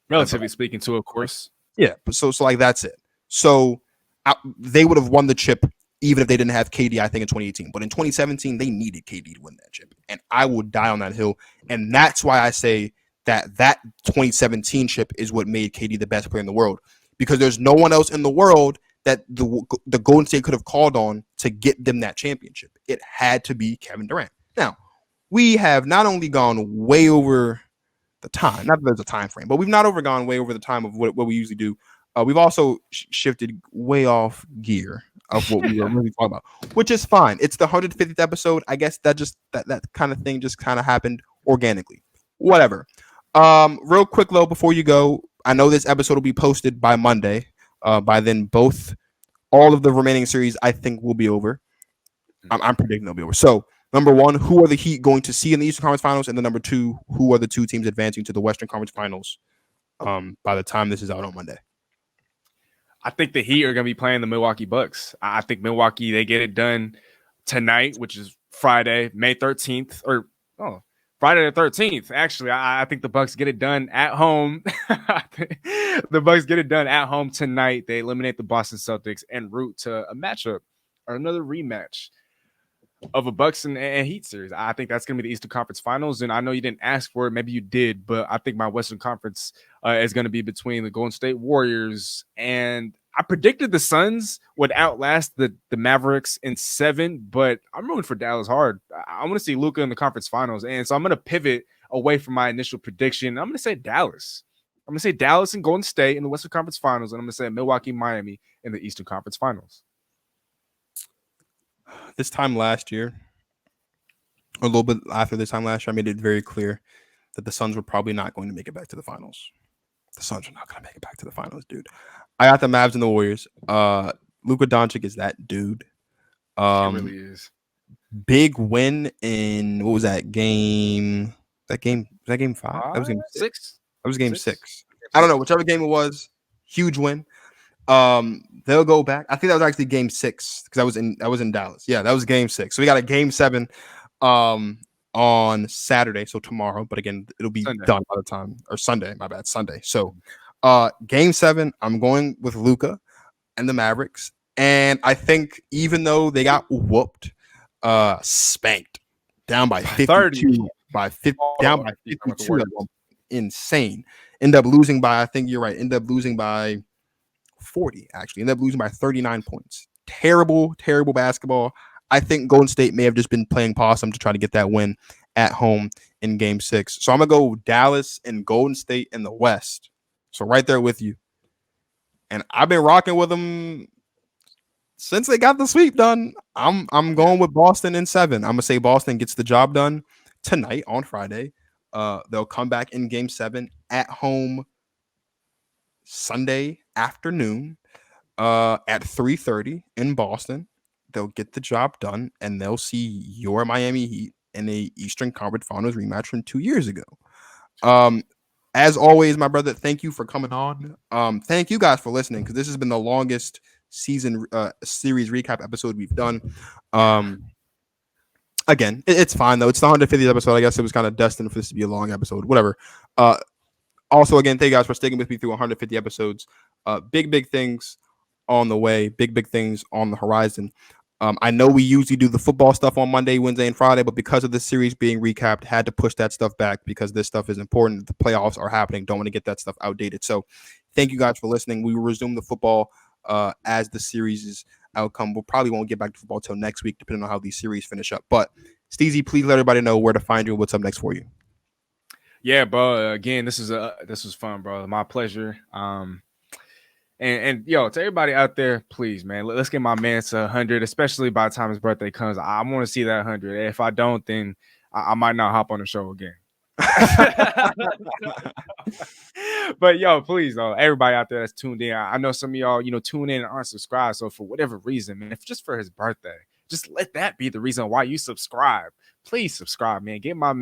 Relatively speaking, too, of course. Yeah, so like that's it. So they would have won the chip even if they didn't have KD, I think in 2018. But in 2017, they needed KD to win that chip. And I will die on that hill. And that's why I say that 2017 chip is what made KD the best player in the world. Because there's no one else in the world that the Golden State could have called on to get them that championship. It had to be Kevin Durant. Now, we have not only gone way over the time, not that there's a time frame, but we've not gone way over the time of what we usually do. We've also shifted way off gear of what we were really talking about, which is fine. It's the 150th episode. I guess that kind of thing just kind of happened organically. Whatever. Real quick though, before you go, I know this episode will be posted by Monday. By then, all of the remaining series I think will be over. I'm predicting they'll be over. So, number one, who are the Heat going to see in the Eastern Conference Finals? And then number two, who are the two teams advancing to the Western Conference Finals by the time this is out on Monday? I think the Heat are going to be playing the Milwaukee Bucks. I think Milwaukee, they get it done tonight, which is Friday, May 13th, or Friday the 13th. Actually, I think the Bucks get it done at home. The Bucks get it done at home tonight. They eliminate the Boston Celtics en route to a matchup or another rematch of a Bucks and Heat series. I think that's going to be the Eastern Conference Finals. And I know you didn't ask for it. Maybe you did, but I think my Western Conference is going to be between the Golden State Warriors, and I predicted the Suns would outlast the Mavericks in 7, but I'm rooting for Dallas hard. I want to see Luka in the conference finals. And so I'm going to pivot away from my initial prediction. I'm going to say Dallas. I'm going to say Dallas and Golden State in the Western Conference Finals, and I'm going to say Milwaukee, Miami in the Eastern Conference Finals. This time last year, or a little bit after this time last year, I made it very clear that the Suns were probably not going to make it back to the finals. The Suns are not going to make it back to the finals, dude. I got the Mavs and the Warriors. Luka Doncic is that dude. It really is. Big win in, what was that game? Was that game 5? That was game 6. That was game 6. I don't know, whichever game it was. Huge win. They'll go back. I think that was actually game 6 because I was in Dallas. Yeah, that was game 6. So we got a game 7 on Saturday, so tomorrow. But again, it'll be Sunday. done by the time, or Sunday. My bad, Sunday. So game 7, I'm going with Luka and the Mavericks. And I think even though they got whooped, spanked, down by 52, 30. down by 52, insane. End up losing by, I think you're right, end up losing by 40, actually. End up losing by 39 points. Terrible, terrible basketball. I think Golden State may have just been playing possum to try to get that win at home in game 6. So I'm going to go Dallas and Golden State in the West. So right there with you. And I've been rocking with them since they got the sweep done. I'm going with Boston in 7. I'm going to say Boston gets the job done tonight on Friday. They'll come back in game 7 at home Sunday afternoon at 3:30 in Boston. They'll get the job done, and they'll see your Miami Heat in a Eastern Conference Finals rematch from 2 years ago. As always, my brother, thank you for coming on. Thank you guys for listening, because this has been the longest season series recap episode we've done. Again, it's fine though. It's the 150th episode. I guess it was kind of destined for this to be a long episode. Whatever. Also, again, thank you guys for sticking with me through 150 episodes. Big things on the way. Big things on the horizon. I know we usually do the football stuff on Monday, Wednesday, and Friday, but because of this series being recapped, had to push that stuff back because this stuff is important. The playoffs are happening. Don't want to get that stuff outdated. So thank you guys for listening. We will resume the football as the series' outcome. We'll probably won't get back to football till next week, depending on how these series finish up. But Steezy, please let everybody know where to find you and what's up next for you. Yeah, bro. Again, this was fun, bro. My pleasure. And yo, to everybody out there, please, man, let's get my man to 100, especially by the time his birthday comes. I want to see that 100. If I don't, then I might not hop on the show again. But yo, please, though, everybody out there that's tuned in, I know some of y'all, tune in and aren't subscribed. So for whatever reason, man, if just for his birthday, just let that be the reason why you subscribe. Please subscribe, man. Get my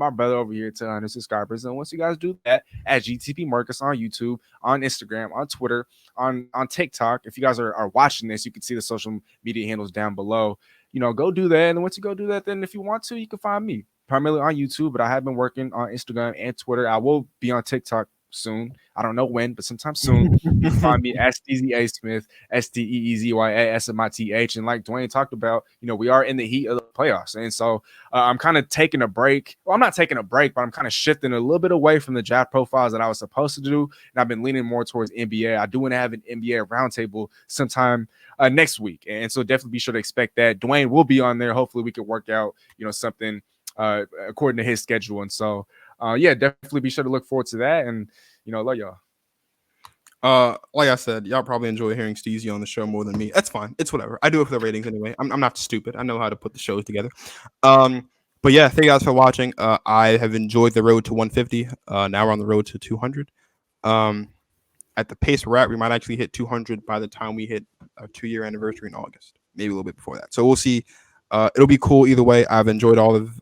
brother over here to 100 subscribers. And once you guys do that, at GTP Marcus on YouTube, on Instagram, on Twitter, on TikTok. If you guys are watching this, you can see the social media handles down below. Go do that. And once you go do that, then if you want to, you can find me primarily on YouTube, but I have been working on Instagram and Twitter. I will be on TikTok soon. I don't know when, but sometime soon. You can find me at Steezy A Smith, SteezyASmith. And like Dwayne talked about, we are in the heat of the playoffs. And so I'm kind of taking a break. Well, I'm not taking a break, but I'm kind of shifting a little bit away from the draft profiles that I was supposed to do. And I've been leaning more towards NBA. I do want to have an NBA roundtable sometime next week. And so definitely be sure to expect that. Dwayne will be on there. Hopefully we can work out, something according to his schedule. And so, definitely be sure to look forward to that. And, love y'all. Like I said, y'all probably enjoy hearing Steezy on the show more than me. That's fine. It's whatever. I do it for the ratings anyway. I'm not stupid. I know how to put the shows together. But yeah, thank you guys for watching. I have enjoyed the road to 150. Now we're on the road to 200. At the pace we're at, we might actually hit 200 by the time we hit our 2-year anniversary in August, maybe a little bit before that. So we'll see. It'll be cool either way. I've enjoyed all of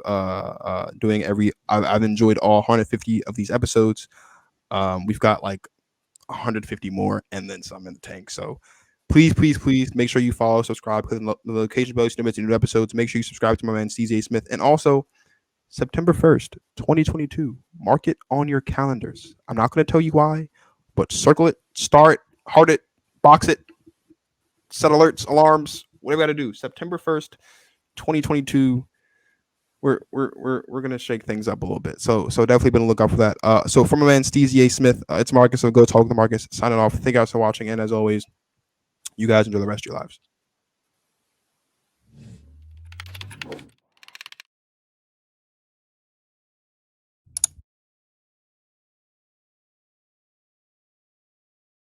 I've enjoyed all 150 of these episodes. We've got like 150 more and then some in the tank. So please make sure you follow, subscribe, click the notification bell so you don't miss any new episodes. Make sure you subscribe to my man Steezy A Smith. And also September 1st, 2022. Mark it on your calendars. I'm not going to tell you why, but circle it, star it, heart it, box it, set alerts, alarms, whatever you got to do. September 1st, 2022. We're gonna shake things up a little bit. So definitely been a lookout for that. So from my man Steezy A Smith, it's Marcus of Go Talk with Marcus signing off. Thank you guys for watching, and as always, you guys enjoy the rest of your lives.